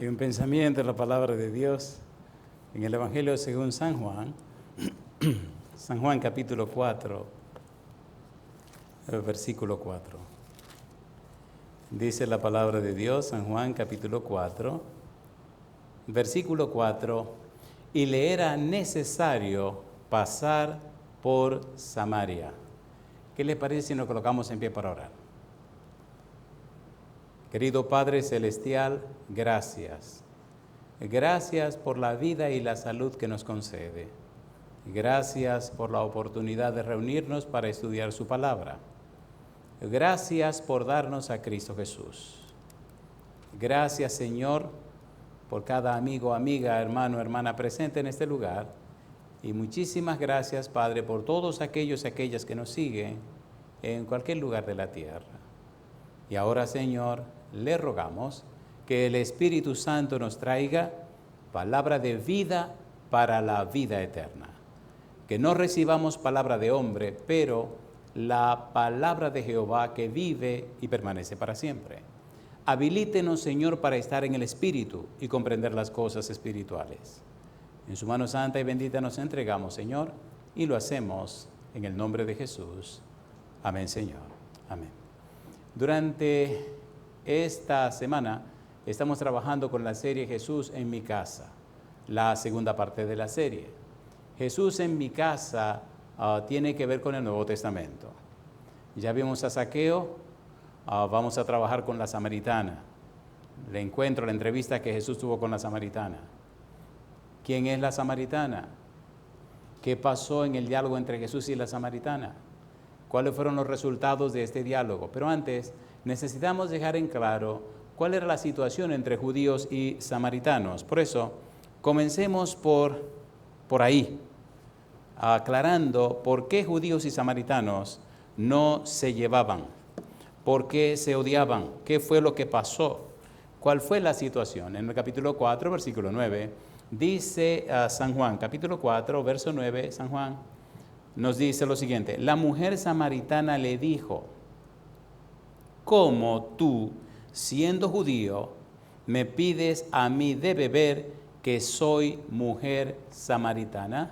Y un pensamiento en la palabra de Dios en el Evangelio según San Juan, San Juan capítulo 4, versículo 4. Dice la palabra de Dios, San Juan capítulo 4, versículo 4, y le era necesario pasar por Samaria. ¿Qué les parece si nos colocamos en pie para orar? Querido Padre Celestial, gracias. Gracias por la vida y la salud que nos concede. Gracias por la oportunidad de reunirnos para estudiar su palabra. Gracias por darnos a Cristo Jesús. Gracias, Señor, por cada amigo, amiga, hermano, hermana presente en este lugar. Y muchísimas gracias, Padre, por todos aquellos y aquellas que nos siguen en cualquier lugar de la tierra. Y ahora, Señor, le rogamos que el Espíritu Santo nos traiga palabra de vida para la vida eterna. Que no recibamos palabra de hombre, pero la palabra de Jehová que vive y permanece para siempre. Habilítenos, Señor, para estar en el Espíritu y comprender las cosas espirituales. En su mano santa y bendita nos entregamos, Señor, y lo hacemos en el nombre de Jesús. Amén, Señor. Amén. Durante esta semana estamos trabajando con la serie Jesús en mi casa, la segunda parte de la serie. Jesús en mi casa tiene que ver con el Nuevo Testamento. Ya vimos a Zaqueo, vamos a trabajar con la samaritana. El encuentro, la entrevista que Jesús tuvo con la samaritana. ¿Quién es la samaritana? ¿Qué pasó en el diálogo entre Jesús y la samaritana? ¿Cuáles fueron los resultados de este diálogo? Pero antes necesitamos dejar en claro cuál era la situación entre judíos y samaritanos. Por eso, comencemos por ahí, aclarando por qué judíos y samaritanos no se llevaban, por qué se odiaban, qué fue lo que pasó, cuál fue la situación. En el capítulo 4, versículo 9, dice San Juan, capítulo 4, verso 9, San Juan nos dice lo siguiente: la mujer samaritana le dijo, ¿cómo tú, siendo judío, me pides a mí de beber que soy mujer samaritana?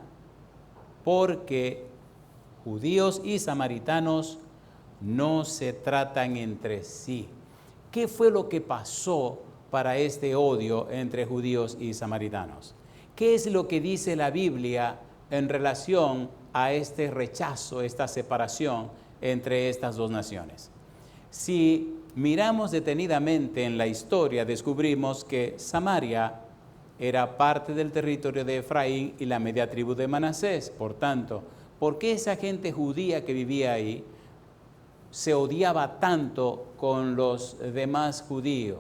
Porque judíos y samaritanos no se tratan entre sí. ¿Qué fue lo que pasó para este odio entre judíos y samaritanos? ¿Qué es lo que dice la Biblia en relación a este rechazo, esta separación entre estas dos naciones? Si miramos detenidamente en la historia, descubrimos que Samaria era parte del territorio de Efraín y la media tribu de Manasés. Por tanto, ¿por qué esa gente judía que vivía ahí se odiaba tanto con los demás judíos?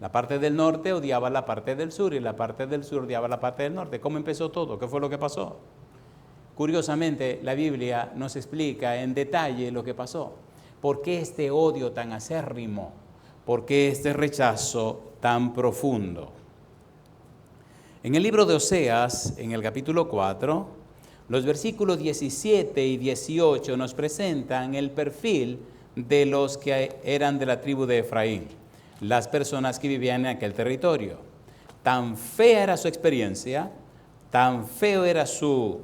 La parte del norte odiaba la parte del sur y la parte del sur odiaba la parte del norte. ¿Cómo empezó todo? ¿Qué fue lo que pasó? Curiosamente, la Biblia nos explica en detalle lo que pasó. ¿Por qué este odio tan acérrimo? ¿Por qué este rechazo tan profundo? En el libro de Oseas, en el capítulo 4, los versículos 17 y 18 nos presentan el perfil de los que eran de la tribu de Efraín, las personas que vivían en aquel territorio. Tan fea era su experiencia, tan feo era su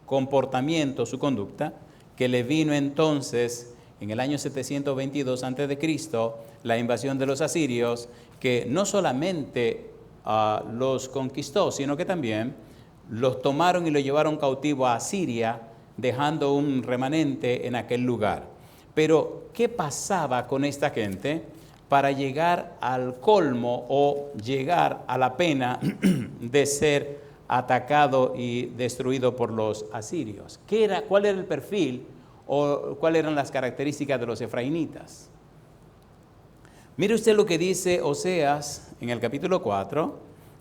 comportamiento, su conducta, que le vino entonces en el año 722 a.C. la invasión de los asirios, que no solamente los conquistó, sino que también los tomaron y los llevaron cautivo a Asiria, dejando un remanente en aquel lugar. Pero, ¿qué pasaba con esta gente para llegar al colmo o llegar a la pena de ser atacado y destruido por los asirios? ¿Cuál era el perfil o cuáles eran las características de los efraínitas? Mire usted lo que dice Oseas en el capítulo 4,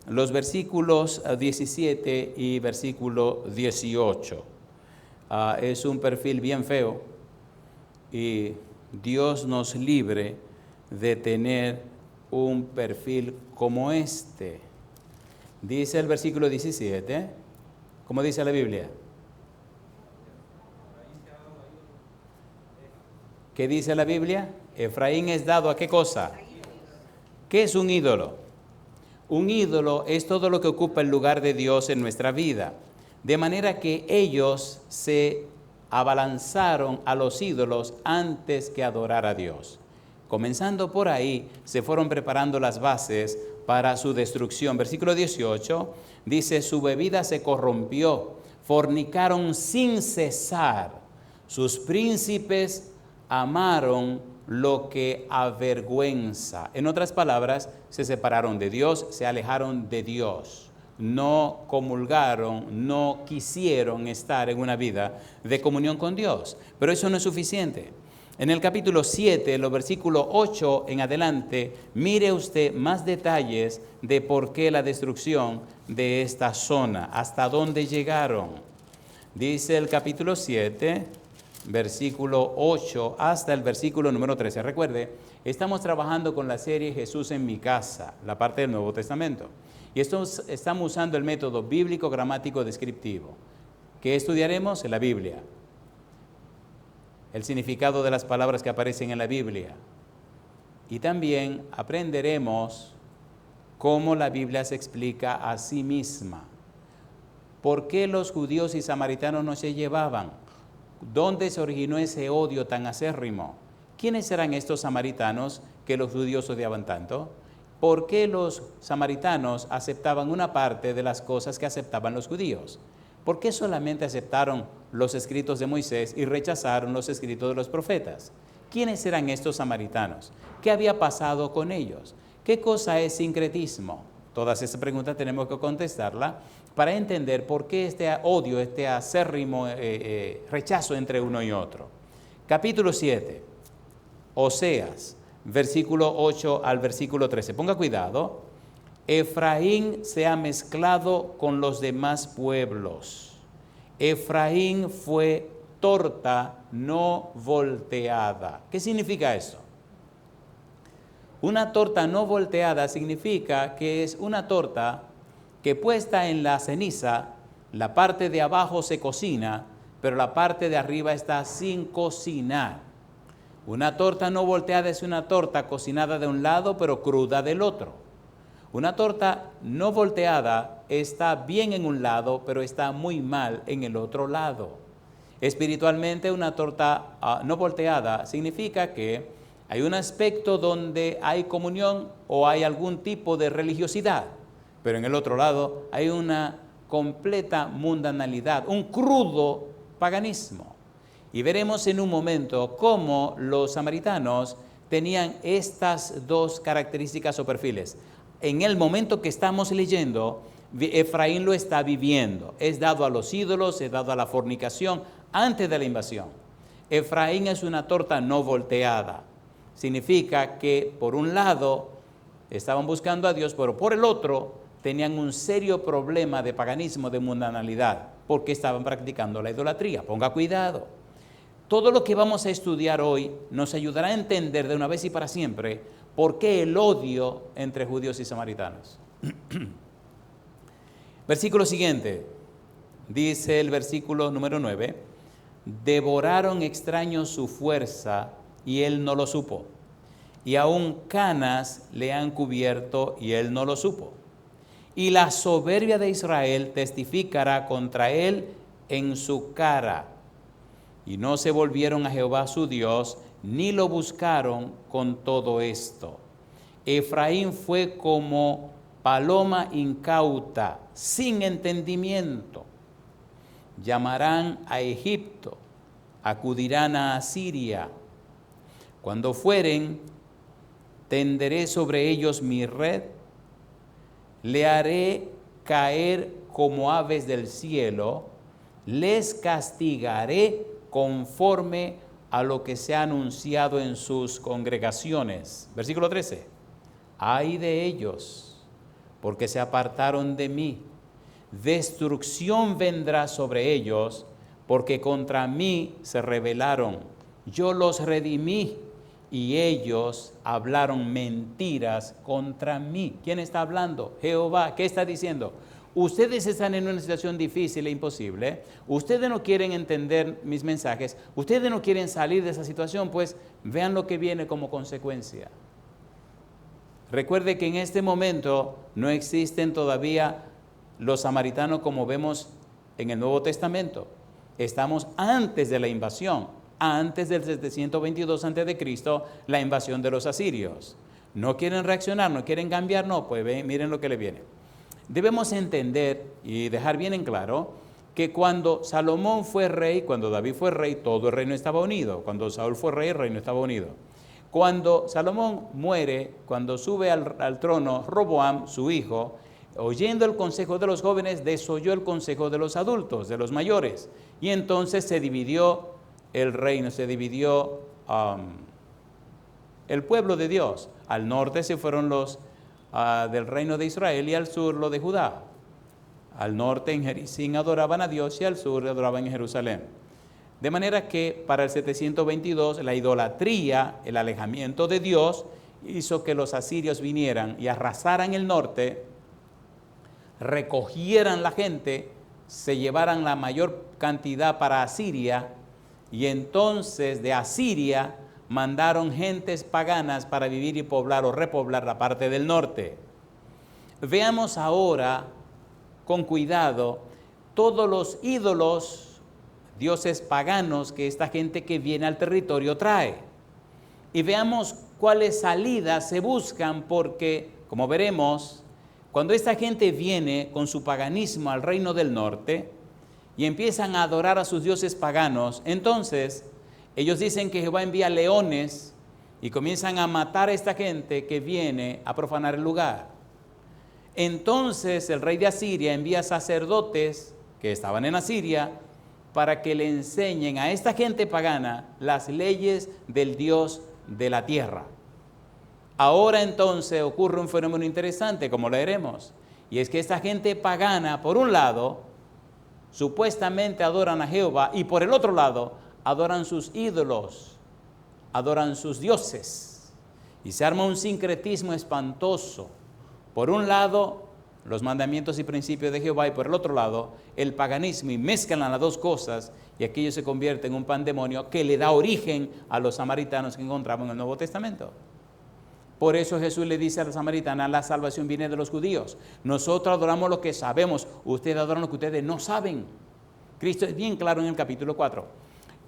los versículos 17 y versículo 18. Es un perfil bien feo y Dios nos libre de tener un perfil como este. Dice el versículo 17, ¿cómo dice la Biblia? ¿Qué dice la Biblia? Efraín es dado ¿a qué cosa? ¿Qué es un ídolo? Un ídolo es todo lo que ocupa el lugar de Dios en nuestra vida. De manera que ellos se abalanzaron a los ídolos antes que adorar a Dios. Comenzando por ahí, se fueron preparando las bases para su destrucción. Versículo 18 dice, su bebida se corrompió, fornicaron sin cesar, sus príncipes amaron lo que avergüenza. En otras palabras, se separaron de Dios, se alejaron de Dios. No comulgaron, no quisieron estar en una vida de comunión con Dios. Pero eso no es suficiente. En el capítulo 7, los versículos 8 en adelante, mire usted más detalles de por qué la destrucción de esta zona, hasta dónde llegaron. Dice el capítulo 7, versículo 8 hasta el versículo número 13. Recuerde, estamos trabajando con la serie Jesús en mi casa, la parte del Nuevo Testamento. Y estamos usando el método bíblico gramático descriptivo. ¿Qué estudiaremos? En la Biblia. El significado de las palabras que aparecen en la Biblia. Y también aprenderemos cómo la Biblia se explica a sí misma. ¿Por qué los judíos y samaritanos no se llevaban? ¿Dónde se originó ese odio tan acérrimo? ¿Quiénes eran estos samaritanos que los judíos odiaban tanto? ¿Por qué los samaritanos aceptaban una parte de las cosas que aceptaban los judíos? ¿Por qué solamente aceptaron los escritos de Moisés y rechazaron los escritos de los profetas? ¿Quiénes eran estos samaritanos? ¿Qué había pasado con ellos? ¿Qué cosa es sincretismo? Todas esas preguntas tenemos que contestarlas para entender por qué este odio, este acérrimo rechazo entre uno y otro. Capítulo 7, Oseas, versículo 8 al versículo 13. Ponga cuidado. Efraín se ha mezclado con los demás pueblos. Efraín fue torta no volteada. ¿Qué significa eso? Una torta no volteada significa que es una torta que puesta en la ceniza, la parte de abajo se cocina, pero la parte de arriba está sin cocinar. Una torta no volteada es una torta cocinada de un lado, pero cruda del otro. Una torta no volteada está bien en un lado, pero está muy mal en el otro lado. Espiritualmente, una torta no volteada significa que hay un aspecto donde hay comunión o hay algún tipo de religiosidad, pero en el otro lado hay una completa mundanalidad, un crudo paganismo. Y veremos en un momento cómo los samaritanos tenían estas dos características o perfiles. En el momento que estamos leyendo, Efraín lo está viviendo. Es dado a los ídolos, es dado a la fornicación antes de la invasión. Efraín es una torta no volteada. Significa que por un lado estaban buscando a Dios, pero por el otro tenían un serio problema de paganismo, de mundanalidad, porque estaban practicando la idolatría. Ponga cuidado. Todo lo que vamos a estudiar hoy nos ayudará a entender de una vez y para siempre por qué el odio entre judíos y samaritanos. Versículo siguiente, dice el versículo número 9, devoraron extraños su fuerza y él no lo supo, y aún canas le han cubierto y él no lo supo. Y la soberbia de Israel testificará contra él en su cara. Y no se volvieron a Jehová su Dios, ni lo buscaron con todo esto. Efraín fue como paloma incauta, sin entendimiento. Llamarán a Egipto, acudirán a Asiria. Cuando fueren, tenderé sobre ellos mi red, le haré caer como aves del cielo, les castigaré conforme a lo que se ha anunciado en sus congregaciones. Versículo 13. Ay de ellos, porque se apartaron de mí. Destrucción vendrá sobre ellos, porque contra mí se rebelaron. Yo los redimí y ellos hablaron mentiras contra mí. ¿Quién está hablando? Jehová. ¿Qué está diciendo? Ustedes están en una situación difícil e imposible. Ustedes no quieren entender mis mensajes. Ustedes no quieren salir de esa situación, pues vean lo que viene como consecuencia. Recuerde que en este momento no existen todavía los samaritanos como vemos en el Nuevo Testamento. Estamos antes de la invasión, antes del 722 a.C., la invasión de los asirios. No quieren reaccionar, no quieren cambiar, no, pues miren lo que le viene. Debemos entender y dejar bien en claro que cuando Salomón fue rey, cuando David fue rey, todo el reino estaba unido. Cuando Saúl fue rey, el reino estaba unido. Cuando Salomón muere, cuando sube al trono Roboam, su hijo, oyendo el consejo de los jóvenes, desoyó el consejo de los adultos, de los mayores. Y entonces se dividió el reino, se dividió el pueblo de Dios. Al norte se fueron los del reino de Israel y al sur los de Judá. Al norte en Jericín adoraban a Dios y al sur adoraban en Jerusalén. De manera que para el 722 la idolatría, el alejamiento de Dios, hizo que los asirios vinieran y arrasaran el norte, recogieran la gente, se llevaran la mayor cantidad para Asiria, y entonces de Asiria mandaron gentes paganas para vivir y poblar o repoblar la parte del norte. Veamos ahora con cuidado todos los ídolos, dioses paganos que esta gente que viene al territorio trae. Y veamos cuáles salidas se buscan, porque, como veremos, cuando esta gente viene con su paganismo al reino del norte y empiezan a adorar a sus dioses paganos, entonces ellos dicen que Jehová envía leones y comienzan a matar a esta gente que viene a profanar el lugar. Entonces el rey de Asiria envía sacerdotes que estaban en Asiria para que le enseñen a esta gente pagana las leyes del Dios de la tierra. Ahora entonces ocurre un fenómeno interesante, como leeremos, y es que esta gente pagana, por un lado, supuestamente adoran a Jehová, y por el otro lado, adoran sus ídolos, adoran sus dioses, y se arma un sincretismo espantoso. Por un lado, los mandamientos y principios de Jehová, y por el otro lado, el paganismo, y mezclan las dos cosas, y aquello se convierte en un pandemonio que le da origen a los samaritanos que encontramos en el Nuevo Testamento. Por eso Jesús le dice a la samaritana, la salvación viene de los judíos. Nosotros adoramos lo que sabemos, ustedes adoran lo que ustedes no saben. Cristo es bien claro en el capítulo 4.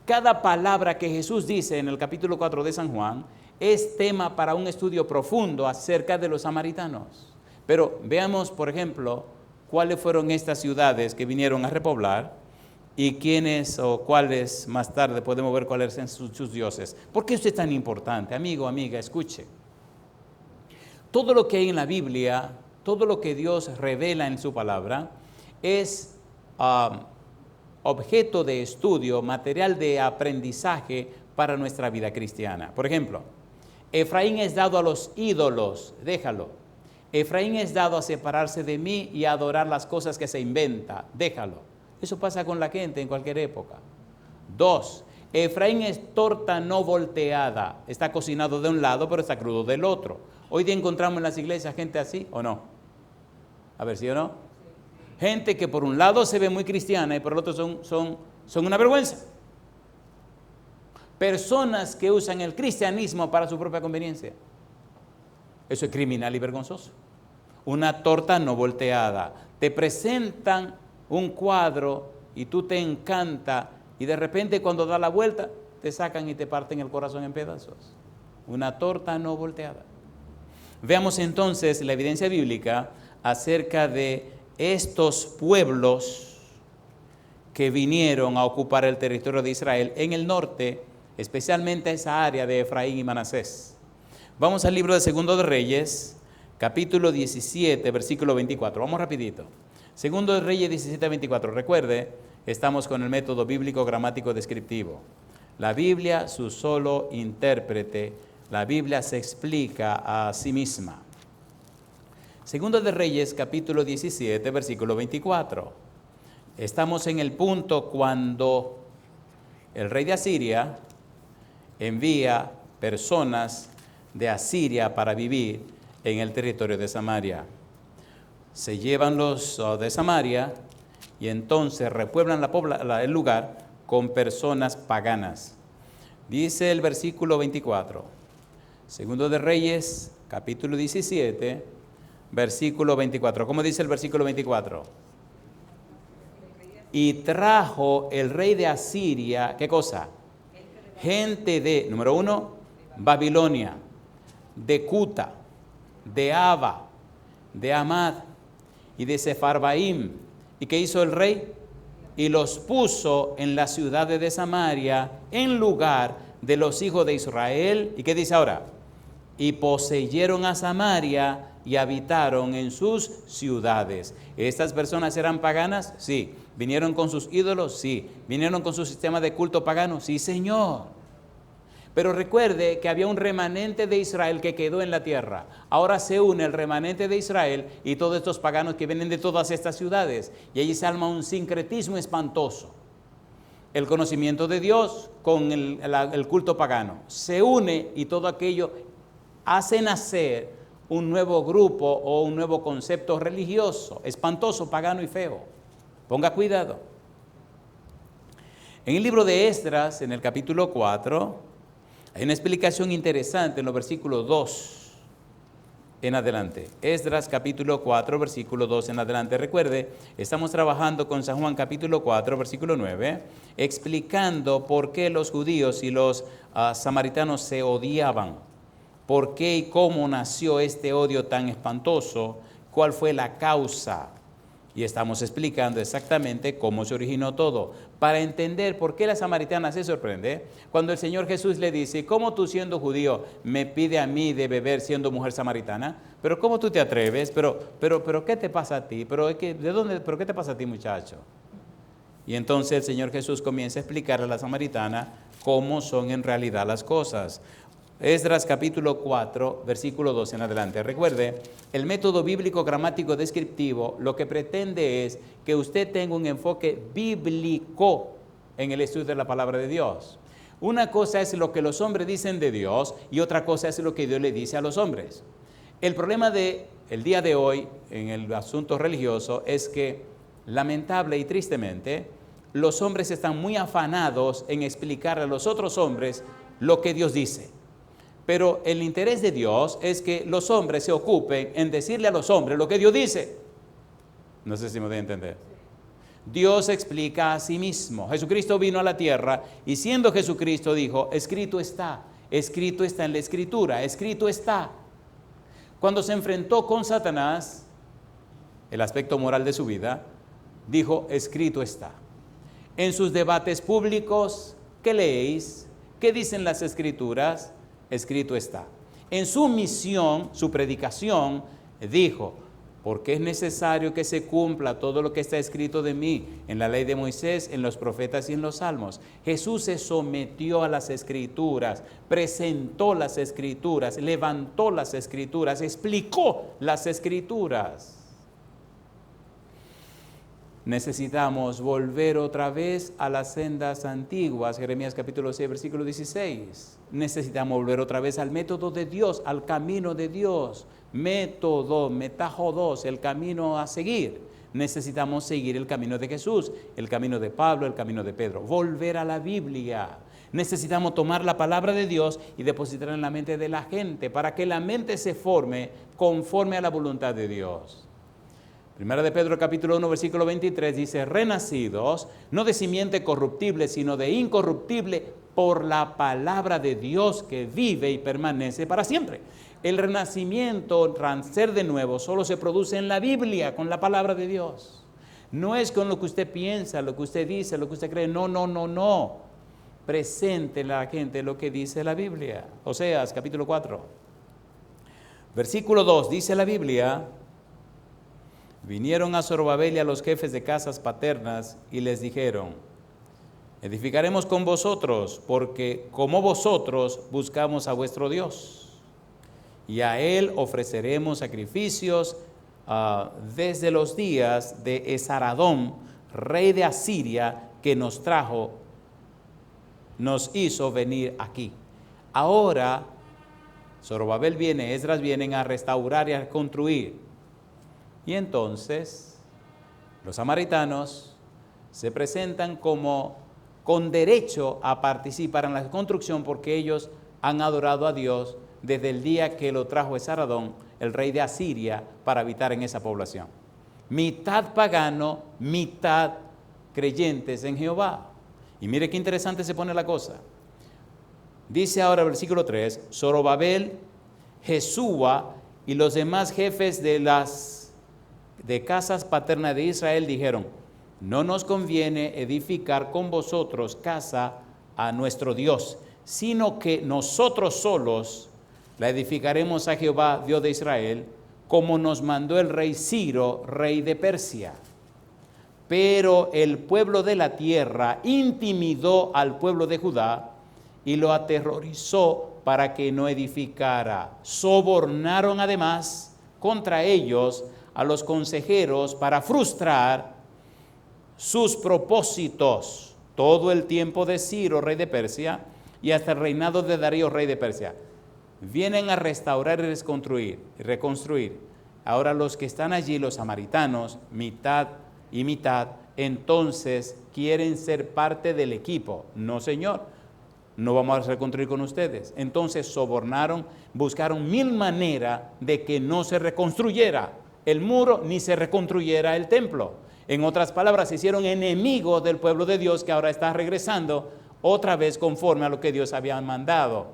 Cada palabra que Jesús dice en el capítulo 4 de San Juan es tema para un estudio profundo acerca de los samaritanos. Pero veamos, por ejemplo, cuáles fueron estas ciudades que vinieron a repoblar y quiénes o cuáles más tarde podemos ver cuáles son sus dioses. ¿Por qué esto es tan importante? Amigo, amiga, escuche. Todo lo que hay en la Biblia, todo lo que Dios revela en su palabra, es objeto de estudio, material de aprendizaje para nuestra vida cristiana. Por ejemplo, Efraín es dado a los ídolos, déjalo. Efraín es dado a separarse de mí y a adorar las cosas que se inventa, déjalo. Eso pasa con la gente en cualquier época. 2, Efraín es torta no volteada, está cocinado de un lado pero está crudo del otro. Hoy día encontramos en las iglesias gente así, ¿o no? A ver, ¿sí o no? Gente que por un lado se ve muy cristiana y por el otro son una vergüenza. Personas que usan el cristianismo para su propia conveniencia. Eso es criminal y vergonzoso. Una torta no volteada. Te presentan un cuadro y tú te encanta y de repente cuando da la vuelta te sacan y te parten el corazón en pedazos. Una torta no volteada. Veamos entonces la evidencia bíblica acerca de estos pueblos que vinieron a ocupar el territorio de Israel en el norte, especialmente esa área de Efraín y Manasés. Vamos al libro de Segundo de Reyes, capítulo 17, versículo 24. Vamos rapidito. Segundo de Reyes 17, 24. Recuerde, estamos con el método bíblico gramático descriptivo. La Biblia, su solo intérprete. La Biblia se explica a sí misma. Segundo de Reyes, capítulo 17, versículo 24. Estamos en el punto cuando el rey de Asiria envía personas de Asiria para vivir en el territorio de Samaria. Se llevan los de Samaria y entonces repueblan el lugar con personas paganas. Dice el versículo 24. Segundo de Reyes capítulo 17, versículo 24. ¿Cómo dice el versículo 24? Y trajo el rey de Asiria, ¿qué cosa? Gente de, número 1, Babilonia, de Cuta, de Ava, de Amad y de Sefarbaim. ¿Y qué hizo el rey? Y los puso en las ciudades de Samaria en lugar de los hijos de Israel. ¿Y qué dice ahora? Y poseyeron a Samaria y habitaron en sus ciudades. ¿Estas personas eran paganas? Sí. ¿Vinieron con sus ídolos? Sí. ¿Vinieron con su sistema de culto pagano? Sí, Señor. Pero recuerde que había un remanente de Israel que quedó en la tierra. Ahora se une el remanente de Israel y todos estos paganos que vienen de todas estas ciudades. Y allí se arma un sincretismo espantoso. El conocimiento de Dios con el culto pagano. Se une y todo aquello hace nacer un nuevo grupo o un nuevo concepto religioso, espantoso, pagano y feo. Ponga cuidado. En el libro de Esdras, en el capítulo 4, hay una explicación interesante en los versículos 2 en adelante. Esdras capítulo 4, versículo 2 en adelante. Recuerde, estamos trabajando con San Juan capítulo 4, versículo 9, explicando por qué los judíos y los samaritanos se odiaban. ¿Por qué y cómo nació este odio tan espantoso? ¿Cuál fue la causa? Y estamos explicando exactamente cómo se originó todo. Para entender por qué la samaritana se sorprende, cuando el Señor Jesús le dice, ¿cómo tú siendo judío me pide a mí de beber siendo mujer samaritana? ¿Pero cómo tú te atreves? ¿Pero qué te pasa a ti? ¿Pero qué te pasa a ti, muchacho? Y entonces el Señor Jesús comienza a explicar a la samaritana cómo son en realidad las cosas. Esdras capítulo 4, versículo 2 en adelante. Recuerde, el método bíblico gramático descriptivo lo que pretende es que usted tenga un enfoque bíblico en el estudio de la palabra de Dios. Una cosa es lo que los hombres dicen de Dios y otra cosa es lo que Dios le dice a los hombres. El problema del día de hoy en el asunto religioso es que, lamentable y tristemente, los hombres están muy afanados en explicar a los otros hombres lo que Dios dice. Pero el interés de Dios es que los hombres se ocupen en decirle a los hombres lo que Dios dice. No sé si me voy a entender. Dios explica a sí mismo. Jesucristo vino a la tierra y siendo Jesucristo dijo, escrito está en la Escritura, escrito está. Cuando se enfrentó con Satanás, el aspecto moral de su vida, dijo, escrito está. En sus debates públicos, ¿qué leéis? ¿Qué dicen las Escrituras? Escrito está. En su misión, su predicación, dijo, porque es necesario que se cumpla todo lo que está escrito de mí en la ley de Moisés, en los profetas y en los salmos. Jesús se sometió a las Escrituras, presentó las Escrituras, levantó las Escrituras, explicó las Escrituras. Necesitamos volver otra vez a las sendas antiguas, Jeremías capítulo 6, versículo 16. Necesitamos volver otra vez al método de Dios, al camino de Dios. Método, metajodos, el camino a seguir. Necesitamos seguir el camino de Jesús, el camino de Pablo, el camino de Pedro. Volver a la Biblia. Necesitamos tomar la palabra de Dios y depositarla en la mente de la gente para que la mente se forme conforme a la voluntad de Dios. Primera de Pedro capítulo 1 versículo 23 dice, renacidos, no de simiente corruptible, sino de incorruptible, por la palabra de Dios que vive y permanece para siempre. El renacimiento, nacer de nuevo, solo se produce en la Biblia, con la palabra de Dios. No es con lo que usted piensa, lo que usted dice, lo que usted cree. No. Presente a la gente lo que dice la Biblia. Oseas capítulo 4. Versículo 2, dice la Biblia, vinieron a Zorobabel y a los jefes de casas paternas y les dijeron, edificaremos con vosotros, porque como vosotros buscamos a vuestro Dios, y a él ofreceremos sacrificios desde los días de Esaradón, rey de Asiria, que nos hizo venir aquí. Ahora Zorobabel viene, Esdras vienen a restaurar y a construir. Y entonces los samaritanos se presentan como con derecho a participar en la construcción porque ellos han adorado a Dios desde el día que lo trajo Esaradón, el rey de Asiria, para habitar en esa población. Mitad pagano, mitad creyentes en Jehová. Y mire qué interesante se pone la cosa. Dice ahora versículo 3, Zorobabel, Jesúa y los demás jefes de casas paternas de Israel dijeron: no nos conviene edificar con vosotros casa a nuestro Dios, sino que nosotros solos la edificaremos a Jehová, Dios de Israel, como nos mandó el rey Ciro, rey de Persia. Pero el pueblo de la tierra intimidó al pueblo de Judá y lo aterrorizó para que no edificara. Sobornaron además contra ellos a los consejeros para frustrar sus propósitos todo el tiempo de Ciro, rey de Persia, y hasta el reinado de Darío, rey de Persia. Vienen a restaurar y reconstruir. Ahora los que están allí, los samaritanos, mitad y mitad, entonces quieren ser parte del equipo. No, señor, no vamos a reconstruir con ustedes. Entonces sobornaron, buscaron mil maneras de que no se reconstruyera el muro ni se reconstruyera el templo. En otras palabras, se hicieron enemigos del pueblo de Dios, que ahora está regresando otra vez conforme a lo que Dios había mandado.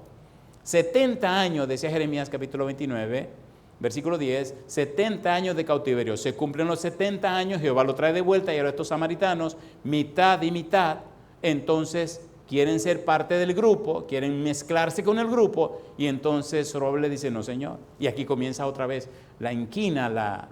70 años, decía Jeremías capítulo 29, versículo 10, 70 años de cautiverio. Se cumplen los 70 años, Jehová lo trae de vuelta, y ahora estos samaritanos, mitad y mitad, entonces quieren ser parte del grupo, quieren mezclarse con el grupo, y entonces Zorobabel le dice: no, señor. Y aquí comienza otra vez la inquina,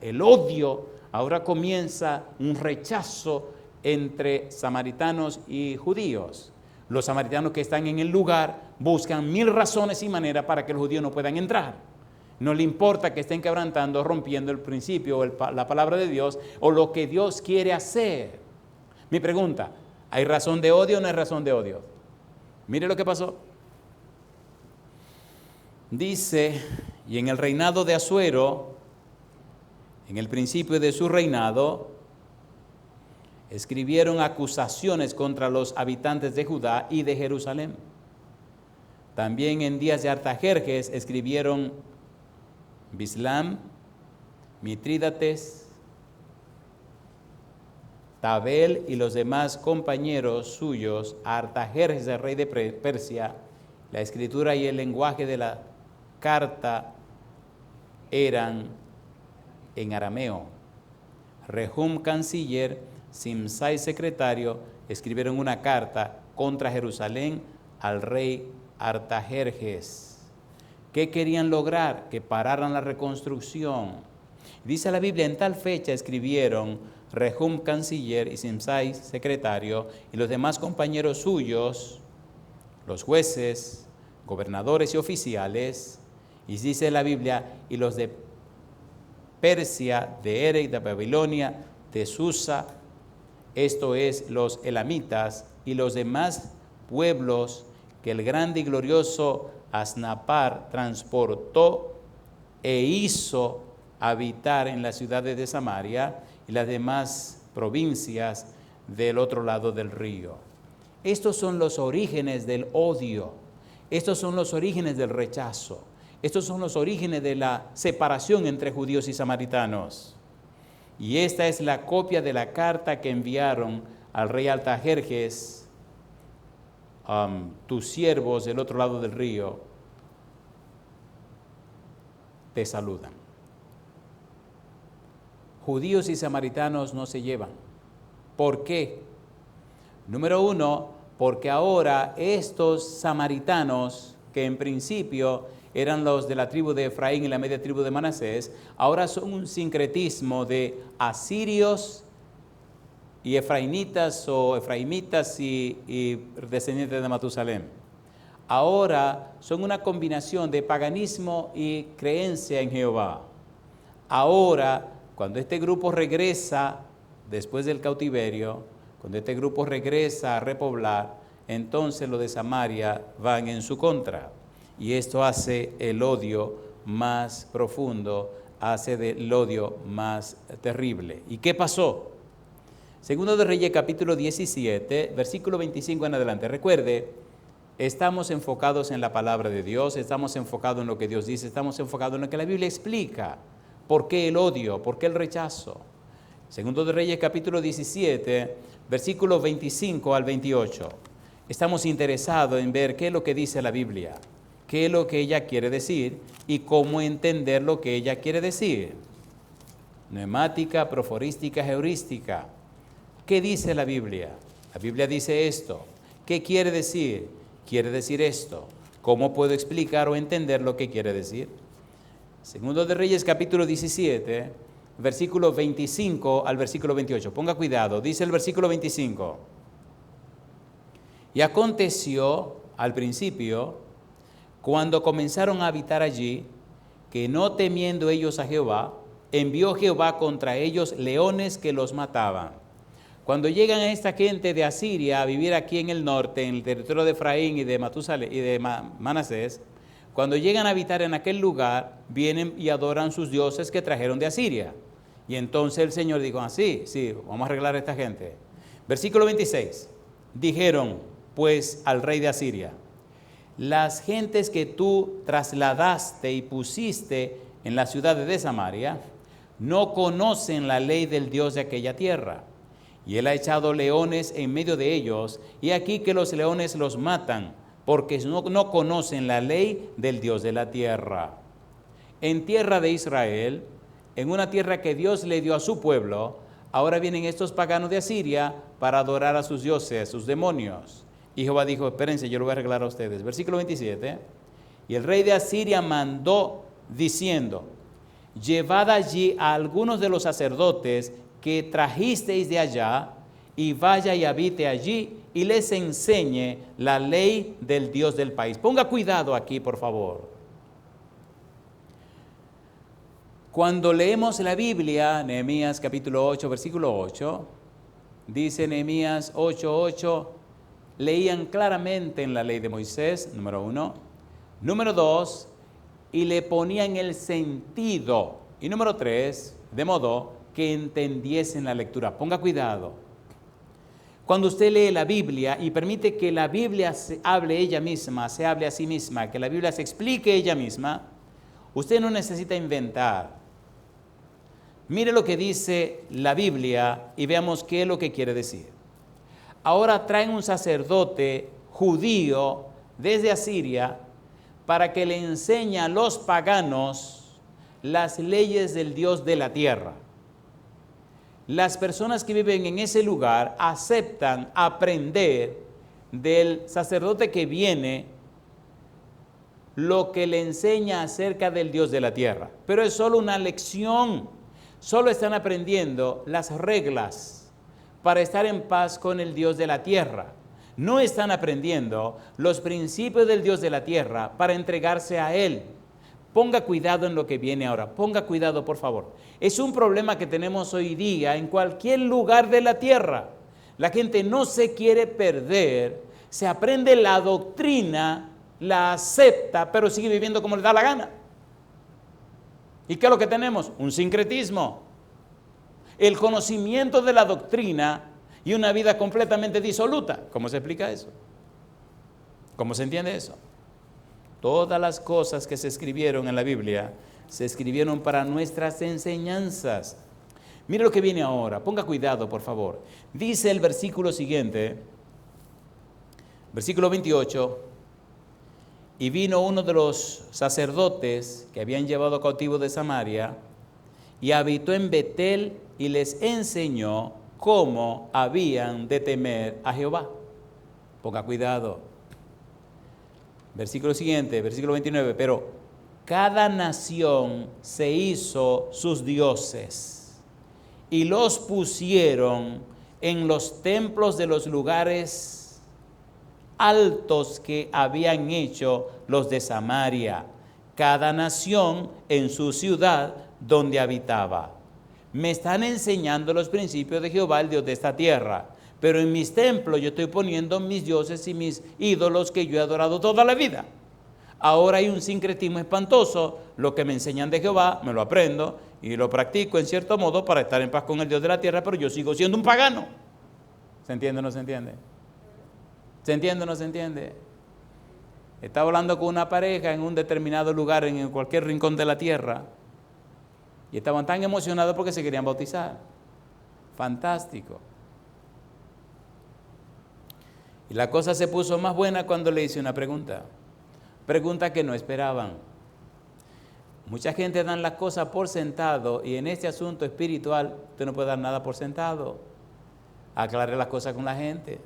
el odio. Ahora comienza un rechazo entre samaritanos y judíos. Los samaritanos que están en el lugar buscan mil razones y maneras para que los judíos no puedan entrar. No le importa que estén quebrantando, rompiendo el principio o la palabra de Dios o lo que Dios quiere hacer. Mi pregunta: ¿hay razón de odio o no hay razón de odio? Mire lo que pasó. Dice: y en el reinado de Asuero, en el principio de su reinado, escribieron acusaciones contra los habitantes de Judá y de Jerusalén. También en días de Artajerjes escribieron Bislam, Mitrídates, Tabel y los demás compañeros suyos a Artajerjes, el rey de Persia. La escritura y el lenguaje de la carta eran en arameo. Rehum, canciller, Simsai, secretario, escribieron una carta contra Jerusalén al rey Artajerjes. ¿Qué querían lograr? Que pararan la reconstrucción. Dice la Biblia: en tal fecha escribieron Rehum, canciller, y Simsai, secretario, y los demás compañeros suyos, los jueces, gobernadores y oficiales. Y dice la Biblia: y los de Persia, de Erech, de Babilonia, de Susa, esto es, los elamitas, y los demás pueblos que el grande y glorioso Asnapar transportó e hizo habitar en las ciudades de Samaria y las demás provincias del otro lado del río. Estos son los orígenes del odio, estos son los orígenes del rechazo, estos son los orígenes de la separación entre judíos y samaritanos. Y esta es la copia de la carta que enviaron al rey Artajerjes. Tus siervos del otro lado del río te saludan. Judíos y samaritanos no se llevan. ¿Por qué? Número uno, porque ahora estos samaritanos, que en principio eran los de la tribu de Efraín y la media tribu de Manasés, ahora son un sincretismo de asirios y efraimitas o efraimitas y descendientes de Matusalem. Ahora son una combinación de paganismo y creencia en Jehová. Ahora, cuando este grupo regresa después del cautiverio, cuando este grupo regresa a repoblar, entonces los de Samaria van en su contra. Y esto hace el odio más profundo, hace del odio más terrible. ¿Y qué pasó? Segundo de Reyes, capítulo 17, versículo 25 en adelante. Recuerde Estamos enfocados en la palabra de Dios, estamos enfocados en lo que Dios dice, estamos enfocados en lo que la Biblia explica. ¿Por qué el odio? ¿Por qué el rechazo? Segundo de Reyes, capítulo 17, versículos 25 al 28. Estamos interesados en ver qué es lo que dice la Biblia, qué es lo que ella quiere decir y cómo entender lo que ella quiere decir. Neumática, proforística, heurística. ¿Qué dice la Biblia? La Biblia dice esto. ¿Qué quiere decir? Quiere decir esto. ¿Cómo puedo explicar o entender lo que quiere decir? Segundo de Reyes, capítulo 17, versículo 25 al versículo 28. Ponga cuidado, dice el versículo 25. Y aconteció al principio, cuando comenzaron a habitar allí, que no temiendo ellos a Jehová, envió Jehová contra ellos leones que los mataban. Cuando llegan a esta gente de Asiria a vivir aquí en el norte, en el territorio de Efraín y de Manasés, cuando llegan a habitar en aquel lugar, vienen y adoran sus dioses que trajeron de Asiria. Y entonces el Señor dijo, sí, vamos a arreglar a esta gente. Versículo 26, dijeron pues al rey de Asiria, las gentes que tú trasladaste y pusiste en la ciudad de Samaria, no conocen la ley del Dios de aquella tierra. Y él ha echado leones en medio de ellos, y aquí que los leones los matan, porque no conocen la ley del Dios de la tierra. En tierra de Israel, en una tierra que Dios le dio a su pueblo, ahora vienen estos paganos de Asiria para adorar a sus dioses, sus demonios. Y Jehová dijo, espérense, yo lo voy a arreglar a ustedes. Versículo 27, y el rey de Asiria mandó diciendo, llevad allí a algunos de los sacerdotes que trajisteis de allá, y vaya y habite allí, y les enseñe la ley del Dios del país. Ponga cuidado aquí, por favor. Cuando leemos la Biblia, Nehemías capítulo 8, versículo 8, dice Nehemías 8:8, leían claramente en la ley de Moisés, número 1. Número 2, y le ponían el sentido. Y número 3, de modo que entendiesen la lectura. Ponga cuidado. Cuando usted lee la Biblia y permite que la Biblia se hable ella misma, se hable a sí misma, que la Biblia se explique ella misma, usted no necesita inventar. Mire lo que dice la Biblia y veamos qué es lo que quiere decir. Ahora traen un sacerdote judío desde Asiria para que le enseñe a los paganos las leyes del Dios de la tierra. Las personas que viven en ese lugar aceptan aprender del sacerdote que viene lo que le enseña acerca del Dios de la tierra. Pero es solo una lección, solo están aprendiendo las reglas para estar en paz con el Dios de la tierra. No están aprendiendo los principios del Dios de la tierra para entregarse a Él. Ponga cuidado en lo que viene ahora, ponga cuidado por favor. Es un problema que tenemos hoy día en cualquier lugar de la tierra. La gente no se quiere perder, se aprende la doctrina, la acepta, pero sigue viviendo como le da la gana. ¿Y qué es lo que tenemos? Un sincretismo. El conocimiento de la doctrina y una vida completamente disoluta. ¿Cómo se explica eso? ¿Cómo se entiende eso? Todas las cosas que se escribieron en la Biblia se escribieron para nuestras enseñanzas. Mire lo que viene ahora, ponga cuidado por favor. Dice el versículo siguiente, versículo 28, y vino uno de los sacerdotes que habían llevado cautivo de Samaria y habitó en Betel y les enseñó cómo habían de temer a Jehová. Ponga cuidado. Versículo siguiente, versículo 29, pero cada nación se hizo sus dioses y los pusieron en los templos de los lugares altos que habían hecho los de Samaria, cada nación en su ciudad donde habitaba. Me están enseñando los principios de Jehová, el Dios de esta tierra. Pero en mis templos yo estoy poniendo mis dioses y mis ídolos que yo he adorado toda la vida. Ahora hay un sincretismo espantoso. Lo que me enseñan de Jehová, me lo aprendo y lo practico en cierto modo para estar en paz con el Dios de la tierra, pero yo sigo siendo un pagano. ¿Se entiende o no se entiende? ¿Se entiende o no se entiende? Estaba hablando con una pareja en un determinado lugar, en cualquier rincón de la tierra, y estaban tan emocionados porque se querían bautizar. Fantástico. Y la cosa se puso más buena cuando le hice una pregunta. Pregunta que no esperaban. Mucha gente dan las cosas por sentado, y en este asunto espiritual usted no puede dar nada por sentado. Aclare las cosas con la gente.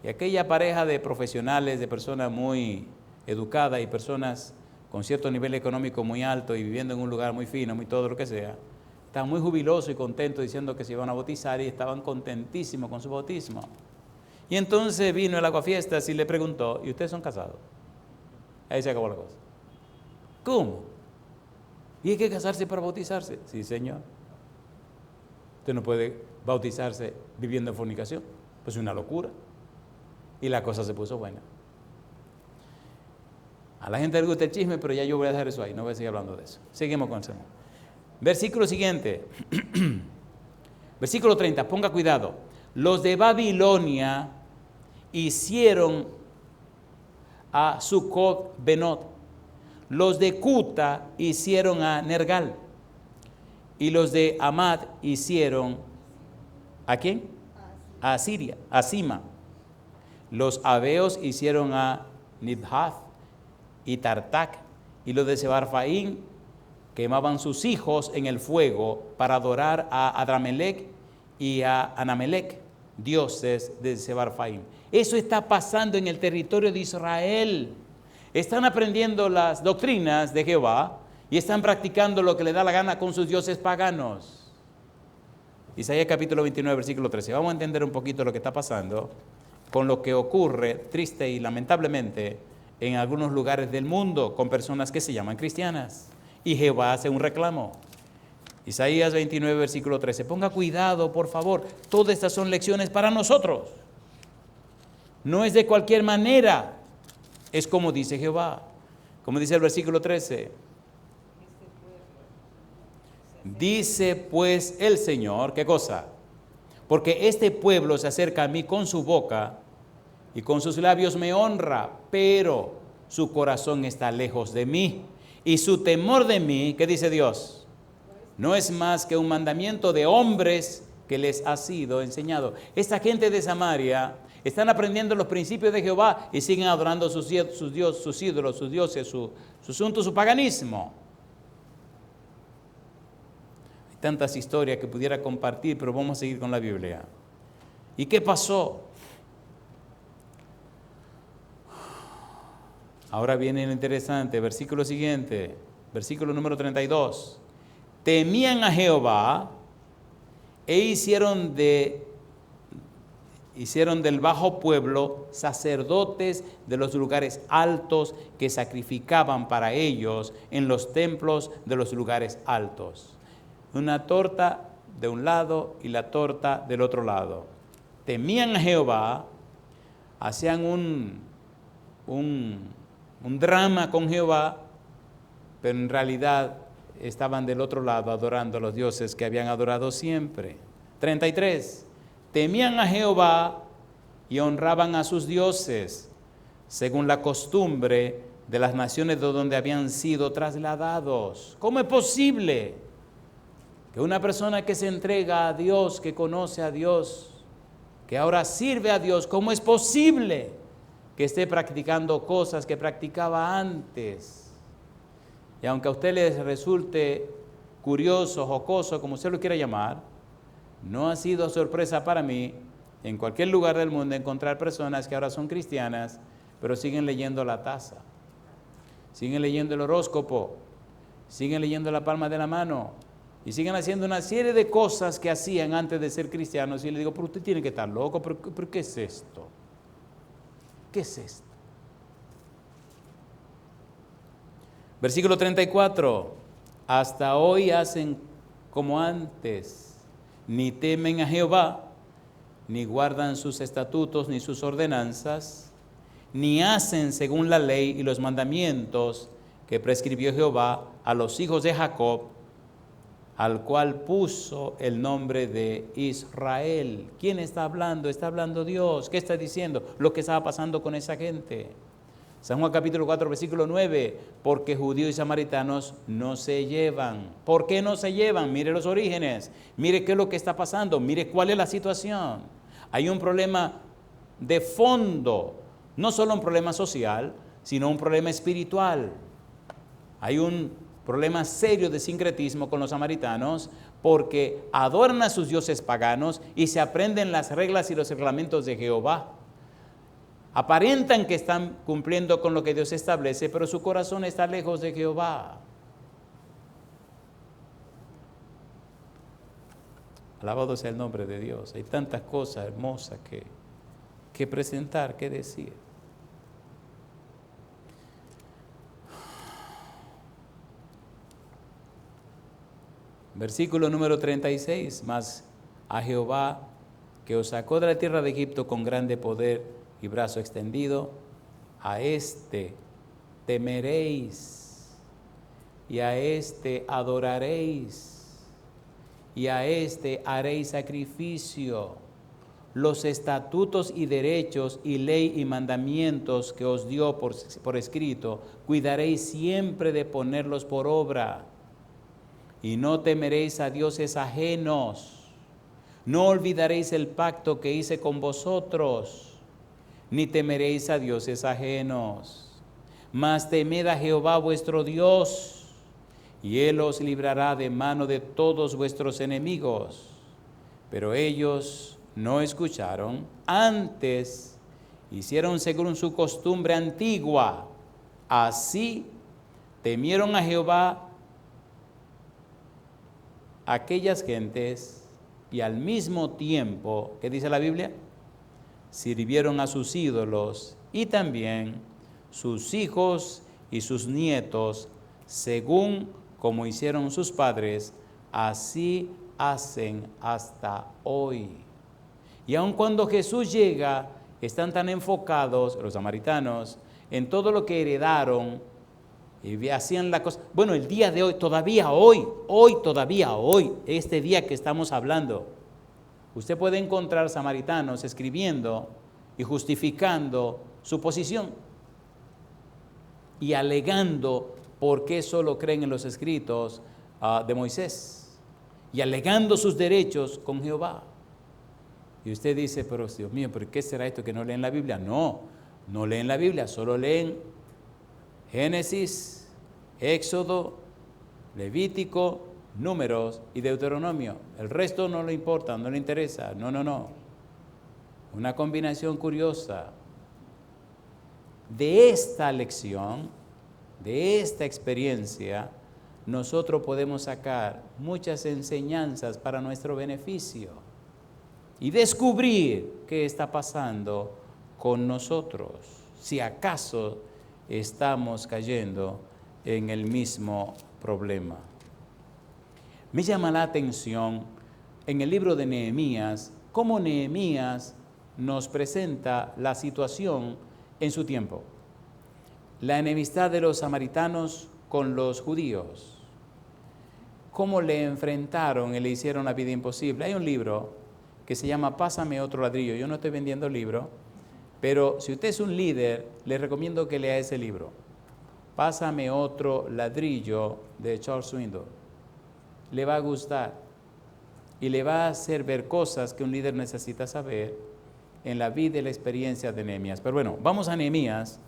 Y aquella pareja de profesionales, de personas muy educadas y personas con cierto nivel económico muy alto y viviendo en un lugar muy fino, muy todo lo que sea, estaban muy jubilosos y contentos diciendo que se iban a bautizar y estaban contentísimos con su bautismo. Y entonces vino el aguafiestas y le preguntó, ¿y ustedes son casados? Ahí se acabó la cosa. ¿Cómo? ¿Y hay que casarse para bautizarse? Sí, señor. Usted no puede bautizarse viviendo en fornicación. Pues es una locura. Y la cosa se puso buena. A la gente le gusta el chisme, pero ya yo voy a dejar eso ahí, no voy a seguir hablando de eso. Seguimos con eso. Versículo siguiente. Versículo 30, ponga cuidado. Los de Babilonia hicieron a Sucot Benot. Los de Cuta hicieron a Nergal. Y los de Amad hicieron ¿a quién? A Asiria, a Sima. Los aveos hicieron a Nibhath y Tartak. Y los de Sebarfaín quemaban sus hijos en el fuego para adorar a Adramelech y a Anamelech, dioses de Sebarfaín. Eso está pasando en el territorio de Israel. Están aprendiendo las doctrinas de Jehová y están practicando lo que le da la gana con sus dioses paganos. Isaías capítulo 29, versículo 13. Vamos a entender un poquito lo que está pasando con lo que ocurre, triste y lamentablemente, en algunos lugares del mundo con personas que se llaman cristianas. Y Jehová hace un reclamo. Isaías 29, versículo 13. Ponga cuidado, por favor. Todas estas son lecciones para nosotros. No es de cualquier manera. Es como dice Jehová. Como dice el versículo 13. Dice pues el Señor, ¿qué cosa? Porque este pueblo se acerca a mí con su boca y con sus labios me honra, pero su corazón está lejos de mí. Y su temor de mí, ¿qué dice Dios? No es más que un mandamiento de hombres que les ha sido enseñado. Esta gente de Samaria están aprendiendo los principios de Jehová y siguen adorando sus dioses, sus dioses, su asunto, su paganismo. Hay tantas historias que pudiera compartir, pero vamos a seguir con la Biblia. ¿Y qué pasó? Ahora viene lo interesante, versículo siguiente, versículo número 32. Temían a Jehová e hicieron del bajo pueblo sacerdotes de los lugares altos que sacrificaban para ellos en los templos de los lugares altos. Una torta de un lado y la torta del otro lado. Temían a Jehová, hacían un drama con Jehová, pero en realidad estaban del otro lado adorando a los dioses que habían adorado siempre. 33. Temían a Jehová y honraban a sus dioses, según la costumbre de las naciones de donde habían sido trasladados. ¿Cómo es posible que una persona que se entrega a Dios, que conoce a Dios, que ahora sirve a Dios, cómo es posible que esté practicando cosas que practicaba antes? Y aunque a usted les resulte curioso, jocoso, como usted lo quiera llamar, no ha sido sorpresa para mí en cualquier lugar del mundo encontrar personas que ahora son cristianas, pero siguen leyendo la taza, siguen leyendo el horóscopo, siguen leyendo la palma de la mano y siguen haciendo una serie de cosas que hacían antes de ser cristianos. Y le digo, pero usted tiene que estar loco, ¿pero qué es esto? ¿Qué es esto? Versículo 34. Hasta hoy hacen como antes, ni temen a Jehová, ni guardan sus estatutos ni sus ordenanzas, ni hacen según la ley y los mandamientos que prescribió Jehová a los hijos de Jacob, al cual puso el nombre de Israel. ¿Quién está hablando? Está hablando Dios. ¿Qué está diciendo? Lo que estaba pasando con esa gente. San Juan capítulo 4, versículo 9, porque judíos y samaritanos no se llevan. ¿Por qué no se llevan? Mire los orígenes, mire qué es lo que está pasando, mire cuál es la situación. Hay un problema de fondo, no solo un problema social, sino un problema espiritual. Hay un problema serio de sincretismo con los samaritanos porque adoran a sus dioses paganos y se aprenden las reglas y los reglamentos de Jehová. Aparentan que están cumpliendo con lo que Dios establece, pero su corazón está lejos de Jehová. Alabado sea el nombre de Dios. Hay tantas cosas hermosas que presentar, que decir. Versículo número 36, mas a Jehová que os sacó de la tierra de Egipto con grande poder y brazo extendido, a este temeréis y a este adoraréis y a este haréis sacrificio. Los estatutos y derechos y ley y mandamientos que os dio por escrito, cuidaréis siempre de ponerlos por obra. Y no temeréis a dioses ajenos, no olvidaréis el pacto que hice con vosotros, ni temeréis a dioses ajenos. Mas temed a Jehová vuestro Dios, y Él os librará de mano de todos vuestros enemigos. Pero ellos no escucharon, antes hicieron según su costumbre antigua. Así temieron a Jehová aquellas gentes y al mismo tiempo, ¿qué dice la Biblia? Sirvieron a sus ídolos y también sus hijos y sus nietos, según como hicieron sus padres, así hacen hasta hoy. Y aun cuando Jesús llega, están tan enfocados, los samaritanos, en todo lo que heredaron, y hacían la cosa. Bueno, el día de hoy, todavía hoy, este día que estamos hablando, usted puede encontrar samaritanos escribiendo y justificando su posición y alegando por qué solo creen en los escritos de Moisés y alegando sus derechos con Jehová. Y usted dice, pero Dios mío, ¿por qué será esto que no leen la Biblia? No leen la Biblia, solo leen Génesis, Éxodo, Levítico, Números y Deuteronomio. El resto no le importa, no le interesa. No. Una combinación curiosa. De esta lección, de esta experiencia, nosotros podemos sacar muchas enseñanzas para nuestro beneficio y descubrir qué está pasando con nosotros, si acaso estamos cayendo en el mismo problema. Me llama la atención en el libro de Nehemías, cómo Nehemías nos presenta la situación en su tiempo. La enemistad de los samaritanos con los judíos. Cómo le enfrentaron y le hicieron la vida imposible. Hay un libro que se llama Pásame otro ladrillo. Yo no estoy vendiendo el libro, pero si usted es un líder, le recomiendo que lea ese libro. Pásame otro ladrillo de Charles Swindoll. Le va a gustar y le va a hacer ver cosas que un líder necesita saber en la vida y la experiencia de Nehemías. Pero bueno, vamos a Nehemías,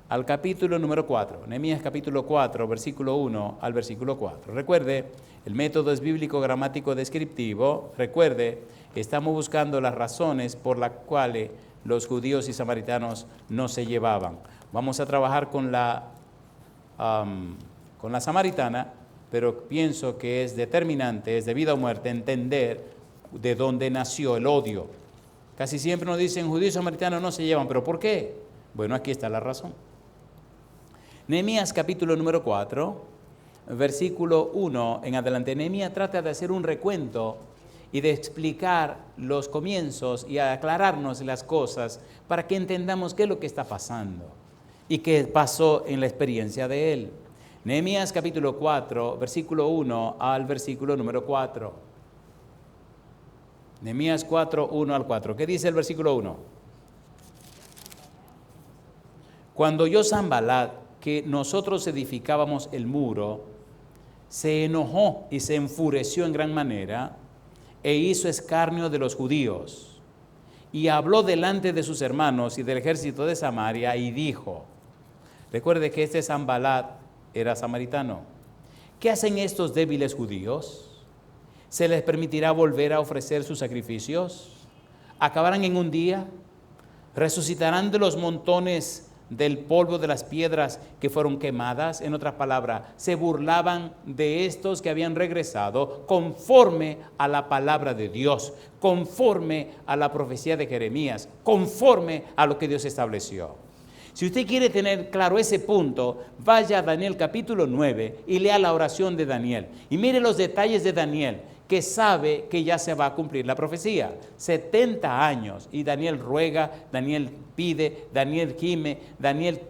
al capítulo número 4. Nehemías capítulo 4, versículo 1 al versículo 4. Recuerde, el método es bíblico gramático descriptivo. Recuerde, estamos buscando las razones por las cuales los judíos y samaritanos no se llevaban. Vamos a trabajar con la samaritana, pero pienso que es determinante, es de vida o muerte, entender de dónde nació el odio. Casi siempre nos dicen judíos y samaritanos no se llevan, pero ¿por qué? Bueno, aquí está la razón. Nehemías capítulo número 4, versículo 1 en adelante. Nehemías trata de hacer un recuento y de explicar los comienzos y aclararnos las cosas para que entendamos qué es lo que está pasando y qué pasó en la experiencia de él. Nehemías capítulo 4, versículo 1 al versículo número 4. Nehemías 4, 1 al 4. ¿Qué dice el versículo 1? Cuando oyó Sanbalat que nosotros edificábamos el muro, se enojó y se enfureció en gran manera e hizo escarnio de los judíos. Y habló delante de sus hermanos y del ejército de Samaria y dijo, recuerde que este Sanbalat era samaritano, ¿qué hacen estos débiles judíos? ¿Se les permitirá volver a ofrecer sus sacrificios? ¿Acabarán en un día? ¿Resucitarán de los montones del polvo de las piedras que fueron quemadas? En otras palabras, se burlaban de estos que habían regresado conforme a la palabra de Dios, conforme a la profecía de Jeremías, conforme a lo que Dios estableció. Si usted quiere tener claro ese punto, vaya a Daniel capítulo 9 y lea la oración de Daniel. Y mire los detalles de Daniel, que sabe que ya se va a cumplir la profecía. 70 años. Y Daniel ruega, Daniel pide, Daniel gime, Daniel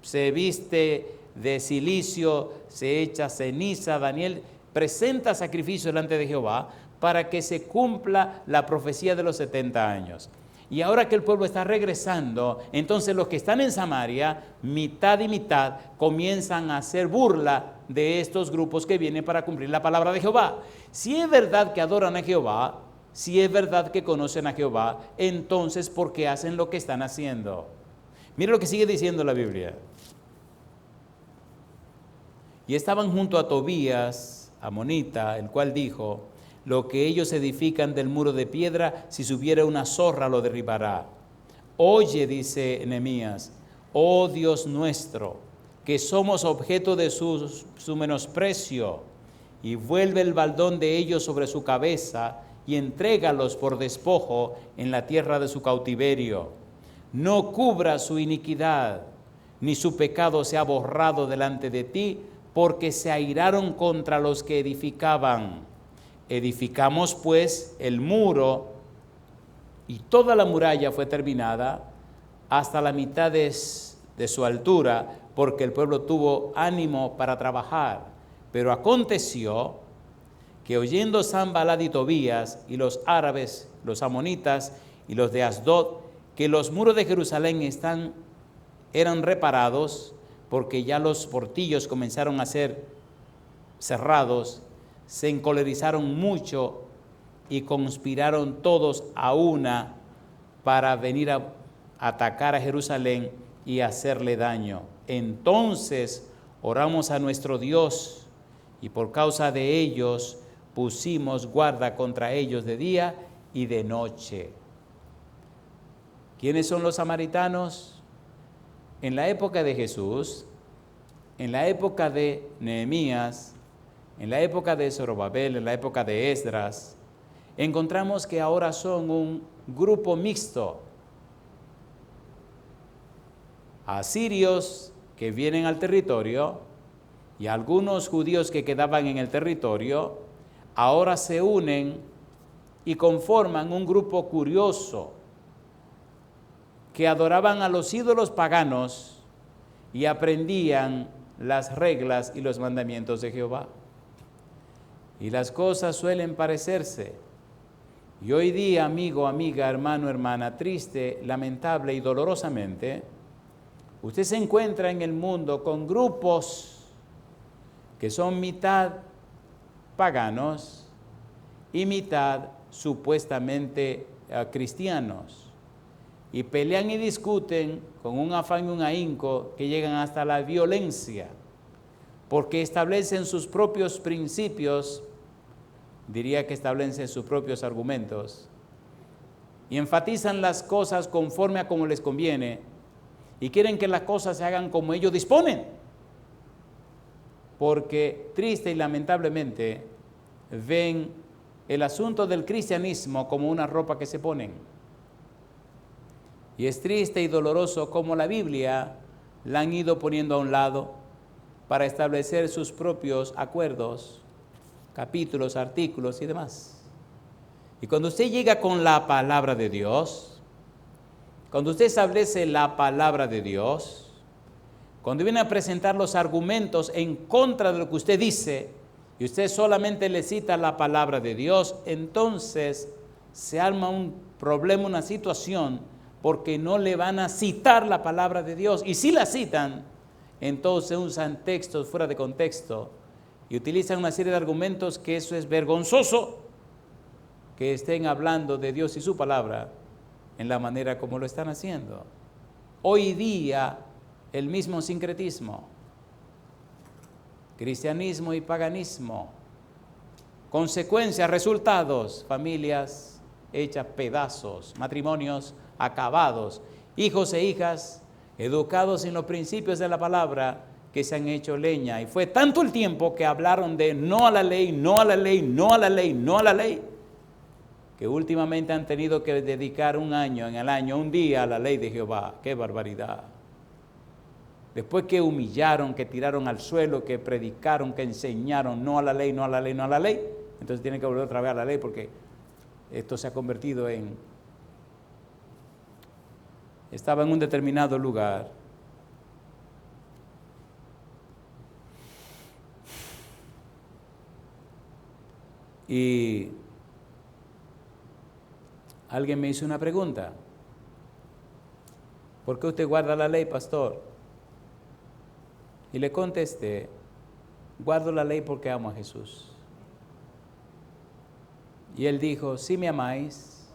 se viste de cilicio, se echa ceniza. Daniel presenta sacrificio delante de Jehová para que se cumpla la profecía de los 70 años. Y ahora que el pueblo está regresando, entonces los que están en Samaria, mitad y mitad, comienzan a hacer burla de estos grupos que vienen para cumplir la palabra de Jehová. Si es verdad que adoran a Jehová, si es verdad que conocen a Jehová, entonces ¿por qué hacen lo que están haciendo? Mire lo que sigue diciendo la Biblia. Y estaban junto a Tobías, amonita, el cual dijo, lo que ellos edifican del muro de piedra, si subiera una zorra lo derribará. Oye, dice Nehemías, oh Dios nuestro, que somos objeto de su menosprecio, y vuelve el baldón de ellos sobre su cabeza, y entrégalos por despojo en la tierra de su cautiverio. No cubra su iniquidad, ni su pecado sea borrado delante de ti, porque se airaron contra los que edificaban. Edificamos pues el muro y toda la muralla fue terminada hasta la mitad de su altura, porque el pueblo tuvo ánimo para trabajar. Pero aconteció que oyendo Sanbalat y Tobías y los árabes, los amonitas y los de Asdod, que los muros de Jerusalén eran reparados, porque ya los portillos comenzaron a ser cerrados, se encolerizaron mucho y conspiraron todos a una para venir a atacar a Jerusalén y hacerle daño. Entonces oramos a nuestro Dios y por causa de ellos pusimos guarda contra ellos de día y de noche. ¿Quiénes son los samaritanos? En la época de Jesús, en la época de Nehemías, en la época de Zorobabel, en la época de Esdras, encontramos que ahora son un grupo mixto. Asirios que vienen al territorio y algunos judíos que quedaban en el territorio, ahora se unen y conforman un grupo curioso que adoraban a los ídolos paganos y aprendían las reglas y los mandamientos de Jehová. Y las cosas suelen parecerse. Y hoy día, amigo, amiga, hermano, hermana, triste, lamentable y dolorosamente, usted se encuentra en el mundo con grupos que son mitad paganos y mitad supuestamente cristianos. Y pelean y discuten con un afán y un ahínco que llegan hasta la violencia, porque establecen sus propios principios, diría que establecen sus propios argumentos, y enfatizan las cosas conforme a como les conviene, y quieren que las cosas se hagan como ellos disponen, porque triste y lamentablemente ven el asunto del cristianismo como una ropa que se ponen. Y es triste y doloroso como la Biblia la han ido poniendo a un lado para establecer sus propios acuerdos, capítulos, artículos y demás. Y cuando usted llega con la palabra de Dios, cuando usted establece la palabra de Dios, cuando viene a presentar los argumentos en contra de lo que usted dice, y usted solamente le cita la palabra de Dios, entonces se arma un problema, una situación porque no le van a citar la palabra de Dios. Y si la citan, entonces usan textos fuera de contexto y utilizan una serie de argumentos que eso es vergonzoso, que estén hablando de Dios y su palabra en la manera como lo están haciendo. Hoy día, el mismo sincretismo, cristianismo y paganismo, consecuencias, resultados, familias hechas pedazos, matrimonios acabados, hijos e hijas educados en los principios de la palabra que se han hecho leña. Y fue tanto el tiempo que hablaron de no a la ley, no a la ley, no a la ley, no a la ley, que últimamente han tenido que dedicar un año, en el año, un día a la ley de Jehová. ¡Qué barbaridad! Después que humillaron, que tiraron al suelo, que predicaron, que enseñaron no a la ley, no a la ley, no a la ley, entonces tienen que volver otra vez a la ley porque esto se ha convertido en... Estaba en un determinado lugar y alguien me hizo una pregunta. ¿Por qué usted guarda la ley, pastor? Y le contesté, guardo la ley porque amo a Jesús. Y él dijo, si me amáis,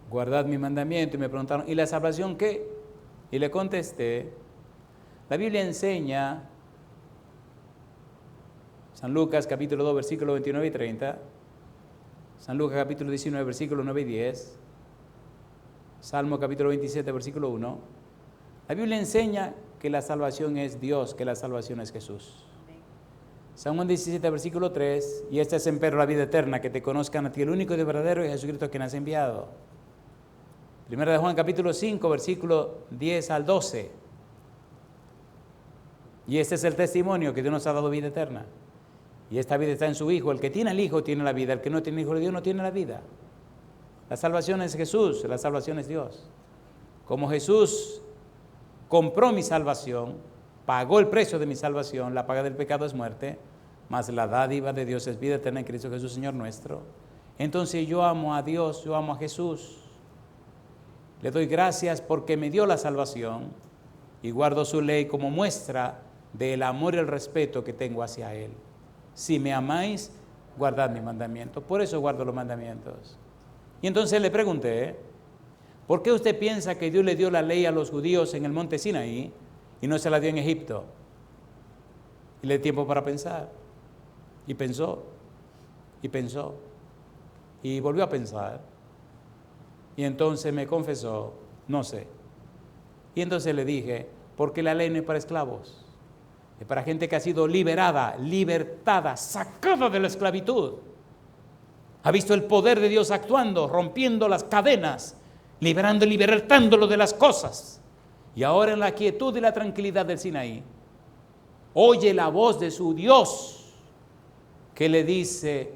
guardad mi mandamiento. Y me preguntaron, ¿y la salvación qué? Y le contesté, la Biblia enseña, San Lucas capítulo 2, versículos 29 y 30, San Lucas capítulo 19, versículos 9 y 10, Salmo capítulo 27, versículo 1, la Biblia enseña que la salvación es Dios, que la salvación es Jesús. San Juan 17, versículo 3, y esta es empero la vida eterna, que te conozcan a ti el único y de verdadero y a Jesucristo quien has enviado. Primera de Juan capítulo 5, versículo 10 al 12. Y este es el testimonio que Dios nos ha dado vida eterna. Y esta vida está en su Hijo. El que tiene al Hijo tiene la vida. El que no tiene el Hijo de Dios no tiene la vida. La salvación es Jesús, la salvación es Dios. Como Jesús compró mi salvación, pagó el precio de mi salvación, la paga del pecado es muerte, mas la dádiva de Dios es vida eterna en Cristo Jesús, Señor nuestro. Entonces yo amo a Dios, yo amo a Jesús. Le doy gracias porque me dio la salvación y guardo su ley como muestra del amor y el respeto que tengo hacia Él. Si me amáis, guardad mi mandamiento. Por eso guardo los mandamientos. Y entonces le pregunté, ¿por qué usted piensa que Dios le dio la ley a los judíos en el monte Sinaí y no se la dio en Egipto? Y le dio tiempo para pensar. Y pensó, y pensó, y volvió a pensar. Y entonces me confesó, no sé. Y entonces le dije, porque la ley no es para esclavos, es para gente que ha sido liberada, libertada, sacada de la esclavitud. Ha visto el poder de Dios actuando, rompiendo las cadenas, liberando y libertándolo de las cosas. Y ahora en la quietud y la tranquilidad del Sinaí, oye la voz de su Dios que le dice,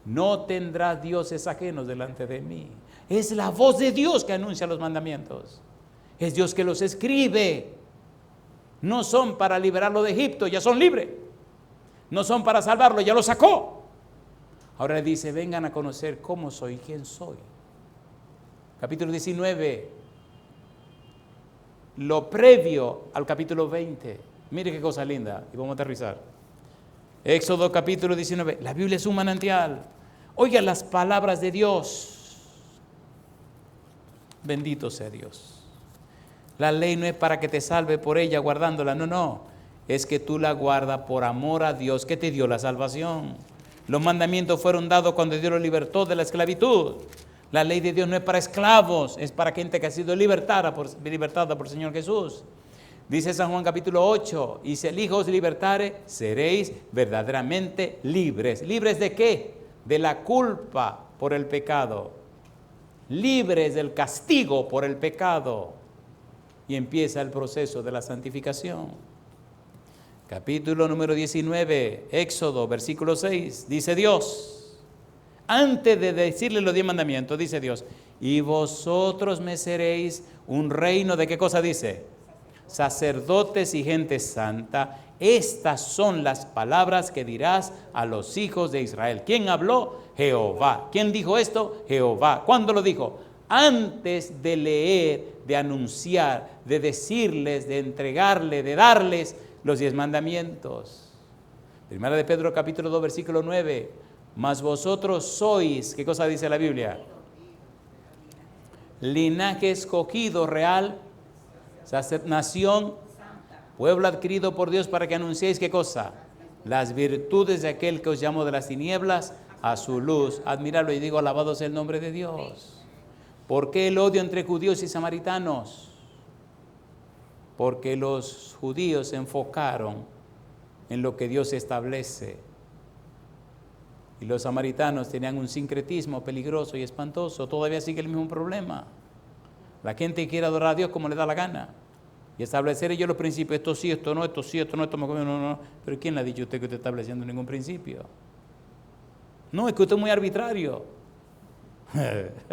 no tendrás dioses ajenos delante de mí. Es la voz de Dios que anuncia los mandamientos. Es Dios que los escribe. No son para liberarlo de Egipto, ya son libres. No son para salvarlo, ya lo sacó. Ahora le dice, vengan a conocer cómo soy y quién soy. Capítulo 19, lo previo al capítulo 20. Mire qué cosa linda, y vamos a aterrizar. Éxodo capítulo 19, la Biblia es un manantial. Oiga las palabras de Dios. Bendito sea Dios. La ley no es para que te salve por ella guardándola, no. Es que tú la guardas por amor a Dios que te dio la salvación. Los mandamientos fueron dados cuando Dios los libertó de la esclavitud. La ley de Dios no es para esclavos, es para gente que ha sido libertada por el Señor Jesús. Dice San Juan capítulo 8, y si el Hijo os libertare, seréis verdaderamente libres. ¿Libres de qué? De la culpa por el pecado. Libres del castigo por el pecado. Y empieza el proceso de la santificación. Capítulo número 19, Éxodo, versículo 6, dice Dios, antes de decirle los 10 mandamientos, dice Dios, y vosotros me seréis un reino, ¿de qué cosa dice? Sacerdotes y gente santa. Estas son las palabras que dirás a los hijos de Israel. ¿Quién habló? Jehová. ¿Quién dijo esto? Jehová. ¿Cuándo lo dijo? antes de leer, de anunciar, de decirles, de entregarle, de darles los 10 mandamientos. Primera de Pedro capítulo 2 versículo 9. Mas vosotros sois, ¿qué cosa dice la Biblia? Linaje escogido, real, nación, pueblo adquirido por Dios para que anunciéis, ¿qué cosa? Las virtudes de aquel que os llamó de las tinieblas a su luz. Admirarlo y digo, alabado sea el nombre de Dios. ¿Por qué el odio entre judíos y samaritanos? Porque los judíos se enfocaron en lo que Dios establece. Y los samaritanos tenían un sincretismo peligroso y espantoso. Todavía sigue el mismo problema. La gente quiere adorar a Dios como le da la gana. Y establecer ellos los principios. Esto sí, esto no, esto sí, esto no, esto no, no. Pero ¿quién le ha dicho a usted que usted está estableciendo ningún principio? No, es que usted es muy arbitrario.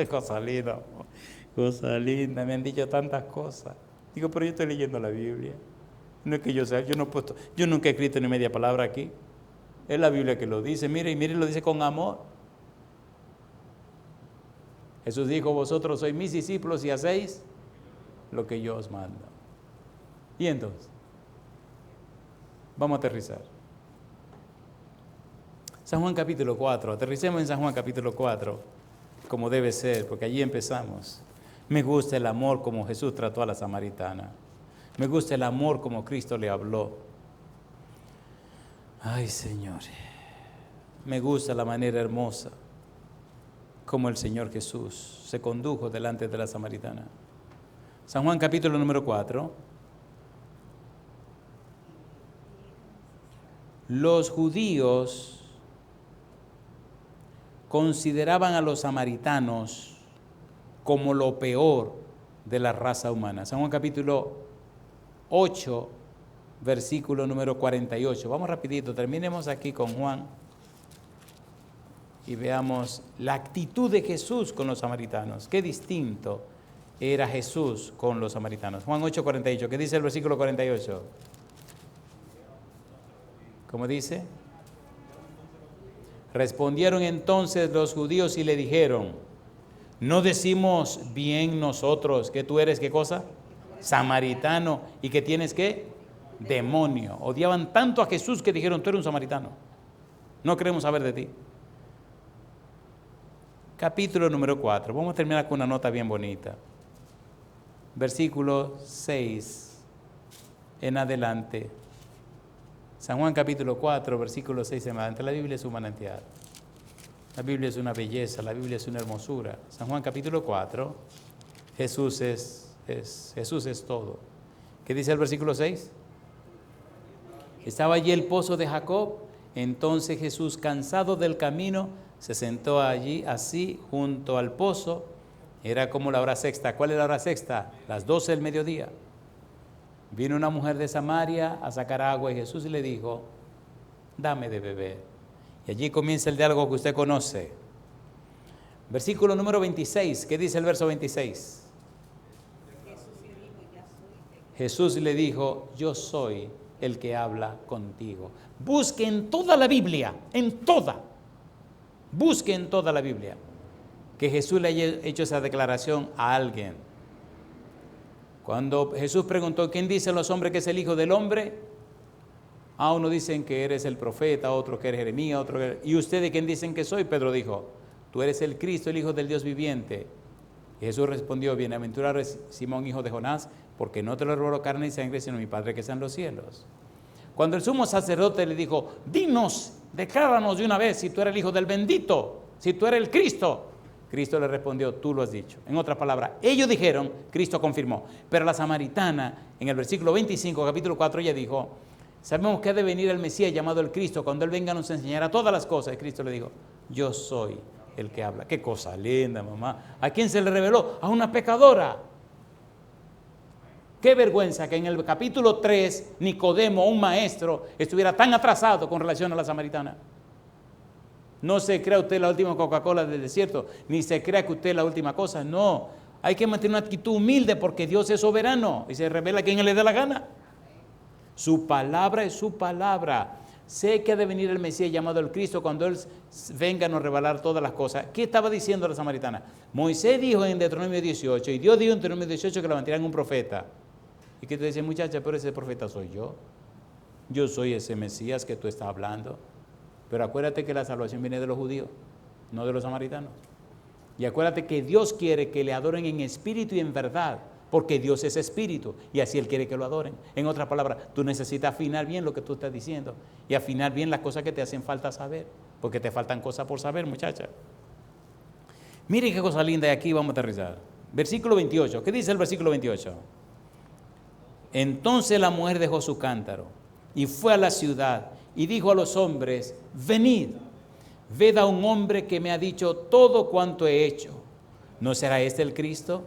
Cosa linda, cosa linda. Me han dicho tantas cosas. Digo, pero yo estoy leyendo la Biblia. No es que yo sea, yo nunca he escrito ni media palabra aquí. Es la Biblia que lo dice. Mire, y mire, lo dice con amor. Jesús dijo, vosotros sois mis discípulos y hacéis lo que yo os mando. Y entonces, vamos a aterrizar. San Juan capítulo 4, aterricemos en San Juan capítulo 4, como debe ser, porque allí empezamos. Me gusta el amor como Jesús trató a la samaritana. Me gusta el amor como Cristo le habló. Ay, Señor, me gusta la manera hermosa como el Señor Jesús se condujo delante de la samaritana. San Juan capítulo número 4. Los judíos consideraban a los samaritanos como lo peor de la raza humana. San Juan capítulo 8, versículo número 48. Vamos rapidito, terminemos aquí con Juan y veamos la actitud de Jesús con los samaritanos. Qué distinto era Jesús con los samaritanos. Juan 8, 48. ¿Qué dice el versículo 48? ¿Cómo dice? Respondieron entonces los judíos y le dijeron, ¿no decimos bien nosotros que tú eres qué cosa? Samaritano, y que tienes qué? Demonio. Odiaban tanto a Jesús que dijeron, tú eres un samaritano. No queremos saber de ti. Capítulo número 4. Vamos a terminar con una nota bien bonita. Versículo 6 en adelante. San Juan capítulo 4, versículo 6 en adelante. La Biblia es un manantial. La Biblia es una belleza, la Biblia es una hermosura. San Juan capítulo 4, Jesús es todo. ¿Qué dice el versículo 6? Estaba allí el pozo de Jacob, entonces Jesús, cansado del camino, se sentó allí así junto al pozo. Era como la hora sexta. ¿Cuál es la hora sexta? Las 12 del mediodía. Vino una mujer de Samaria a sacar agua y Jesús le dijo, dame de beber. Y allí comienza el diálogo que usted conoce. Versículo número 26. ¿Qué dice el verso 26? Jesús le dijo, yo soy el que habla contigo. Busque en toda la Biblia, busque en toda la Biblia, que Jesús le haya hecho esa declaración a alguien. Cuando Jesús preguntó, ¿quién dicen los hombres que es el Hijo del Hombre? A uno dicen que eres el profeta, otro que eres Jeremías, otro que... ¿Y ustedes quién dicen que soy? Pedro dijo, tú eres el Cristo, el Hijo del Dios viviente. Y Jesús respondió, bienaventurado eres Simón, hijo de Jonás, porque no te lo reveló carne y sangre, sino mi Padre que está en los cielos. Cuando el sumo sacerdote le dijo, dinos, decláranos de una vez si tú eres el Hijo del bendito, si tú eres el Cristo. Cristo le respondió, tú lo has dicho. En otras palabras, ellos dijeron, Cristo confirmó. Pero la samaritana, en el versículo 25, capítulo 4, ella dijo, sabemos que ha de venir el Mesías llamado el Cristo, cuando Él venga nos enseñará todas las cosas. Y Cristo le dijo, yo soy el que habla. Qué cosa linda, mamá. ¿A quién se le reveló? A una pecadora. Qué vergüenza que en el capítulo 3, Nicodemo, un maestro, estuviera tan atrasado con relación a la samaritana. No se crea usted la última Coca-Cola del desierto, ni se crea que usted es la última cosa, no. Hay que mantener una actitud humilde porque Dios es soberano y se revela a quien le dé la gana. Su palabra es su palabra. sé que ha de venir el Mesías llamado el Cristo, cuando Él venga a nos revelar todas las cosas. ¿Qué estaba diciendo la samaritana? Moisés dijo en Deuteronomio 18, y Dios dijo en Deuteronomio 18 que levantarían un profeta. ¿Y qué te dice, muchacha? Pero ese profeta soy yo. Yo soy ese Mesías que tú estás hablando. Pero acuérdate que la salvación viene de los judíos, no de los samaritanos. Y acuérdate que Dios quiere que le adoren en espíritu y en verdad, porque Dios es espíritu y así Él quiere que lo adoren. En otras palabras, tú necesitas afinar bien lo que tú estás diciendo y afinar bien las cosas que te hacen falta saber, porque te faltan cosas por saber, muchacha. Miren qué cosa linda, y aquí vamos a aterrizar. Versículo 28, ¿qué dice el versículo 28? Entonces la mujer dejó su cántaro y fue a la ciudad y dijo a los hombres, venid, ved a un hombre que me ha dicho todo cuanto he hecho. ¿No será este el Cristo?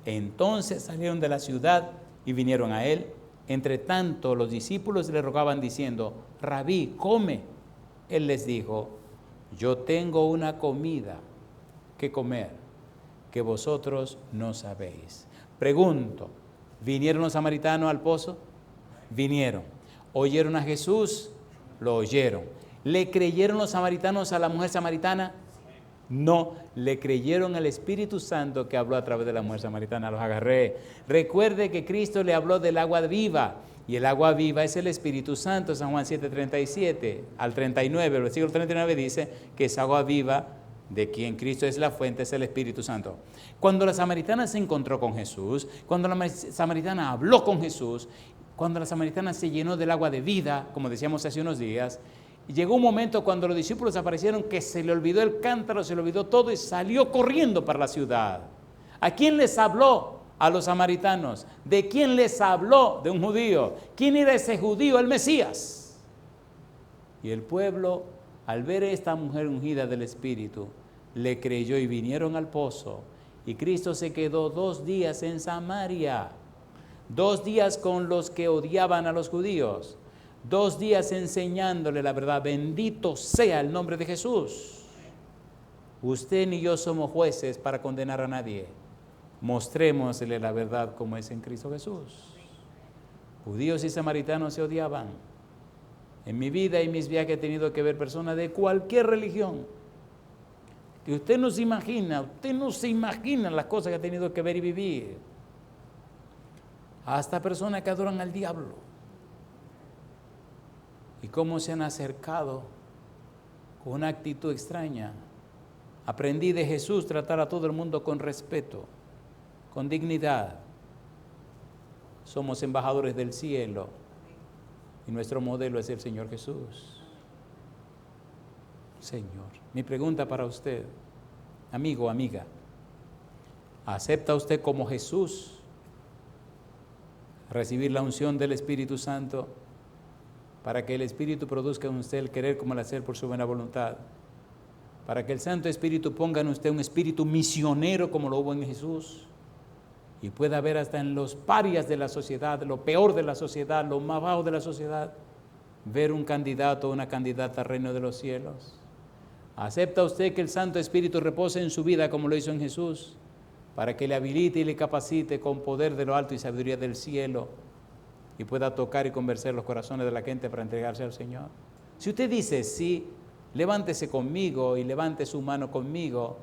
Entonces salieron de la ciudad y vinieron a él. Entre tanto, los discípulos le rogaban diciendo, Rabí, come. Él les dijo, yo tengo una comida que comer que vosotros no sabéis. Pregunto, ¿vinieron los samaritanos al pozo? Vinieron. ¿Oyeron a Jesús? Lo oyeron. ¿Le creyeron los samaritanos a la mujer samaritana? No, le creyeron al Espíritu Santo que habló a través de la mujer samaritana. Los agarré. Recuerde que Cristo le habló del agua viva, y el agua viva es el Espíritu Santo. San Juan 7:37 al 39, el versículo 39 dice que esa agua viva de quien Cristo es la fuente es el Espíritu Santo. Cuando la samaritana se encontró con Jesús, cuando la samaritana habló con Jesús, cuando la samaritana se llenó del agua de vida, como decíamos hace unos días, llegó un momento cuando los discípulos aparecieron que se le olvidó el cántaro, se le olvidó todo y salió corriendo para la ciudad. ¿A quién les habló? A los samaritanos. ¿De quién les habló? De un judío. ¿Quién era ese judío? El Mesías. Y el pueblo, al ver a esta mujer ungida del Espíritu, le creyó y vinieron al pozo. Y Cristo se quedó 2 días en Samaria. 2 días con los que odiaban a los judíos. 2 días enseñándole la verdad. Bendito sea el nombre de Jesús. Usted ni yo somos jueces para condenar a nadie. Mostrémosle la verdad como es en Cristo Jesús. Judíos y samaritanos se odiaban. En mi vida y mis viajes he tenido que ver personas de cualquier religión. Que usted no se imagina las cosas que ha tenido que ver y vivir. Hasta personas que adoran al diablo. Y cómo se han acercado con una actitud extraña. Aprendí de Jesús tratar a todo el mundo con respeto, con dignidad. Somos embajadores del cielo y nuestro modelo es el Señor Jesús. Señor, mi pregunta para usted, amigo, amiga, ¿acepta usted como Jesús recibir la unción del Espíritu Santo? Para que el Espíritu produzca en usted el querer como el hacer por su buena voluntad. Para que el Santo Espíritu ponga en usted un espíritu misionero como lo hubo en Jesús. Y pueda ver hasta en los parias de la sociedad, lo peor de la sociedad, lo más bajo de la sociedad, ver un candidato o una candidata al reino de los cielos. ¿Acepta usted que el Santo Espíritu repose en su vida como lo hizo en Jesús? Para que le habilite y le capacite con poder de lo alto y sabiduría del cielo, y pueda tocar y convencer los corazones de la gente para entregarse al Señor. Si usted dice sí, levántese conmigo y levante su mano conmigo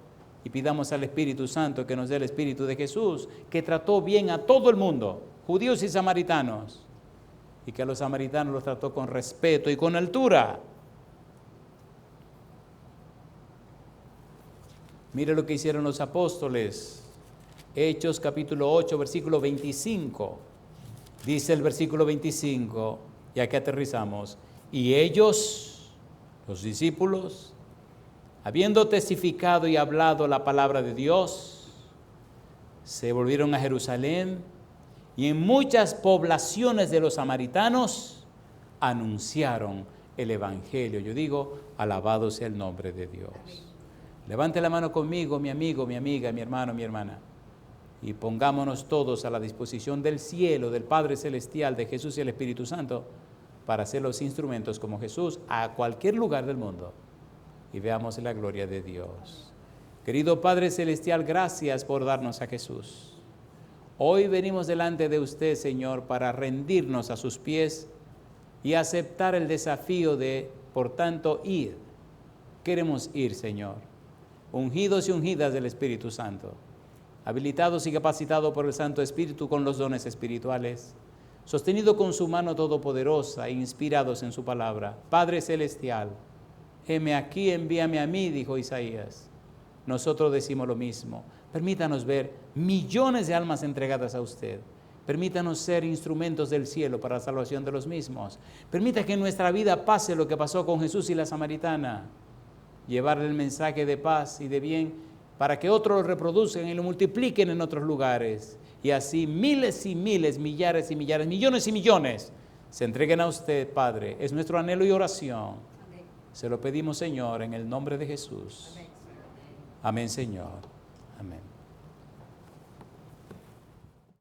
y pidamos al Espíritu Santo que nos dé el Espíritu de Jesús, que trató bien a todo el mundo, judíos y samaritanos, y que a los samaritanos los trató con respeto y con altura. Mire lo que hicieron los apóstoles. Hechos capítulo 8, versículo 25. Dice el versículo 25, y aquí aterrizamos, y ellos, los discípulos, habiendo testificado y hablado la palabra de Dios, se volvieron a Jerusalén, y en muchas poblaciones de los samaritanos anunciaron el Evangelio. Yo digo, alabado sea el nombre de Dios. Levante la mano conmigo, mi amigo, mi amiga, mi hermano, mi hermana. Y pongámonos todos a la disposición del cielo, del Padre Celestial, de Jesús y el Espíritu Santo, para ser los instrumentos como Jesús a cualquier lugar del mundo. Y veamos la gloria de Dios. Querido Padre Celestial, gracias por darnos a Jesús. Hoy venimos delante de usted, Señor, para rendirnos a sus pies y aceptar el desafío de, por tanto, ir. Queremos ir, Señor, ungidos y ungidas del Espíritu Santo, habilitados y capacitados por el Santo Espíritu con los dones espirituales, sostenidos con su mano todopoderosa e inspirados en su palabra. Padre Celestial, heme aquí, envíame a mí, dijo Isaías. Nosotros decimos lo mismo. Permítanos ver millones de almas entregadas a usted. Permítanos ser instrumentos del cielo para la salvación de los mismos. Permita que en nuestra vida pase lo que pasó con Jesús y la samaritana. Llevarle el mensaje de paz y de bien para que otros lo reproduzcan y lo multipliquen en otros lugares. Y así miles y miles, millares y millares, millones y millones se entreguen a usted, Padre. Es nuestro anhelo y oración. Amén. Se lo pedimos, Señor, en el nombre de Jesús. Amén, Señor. Amén.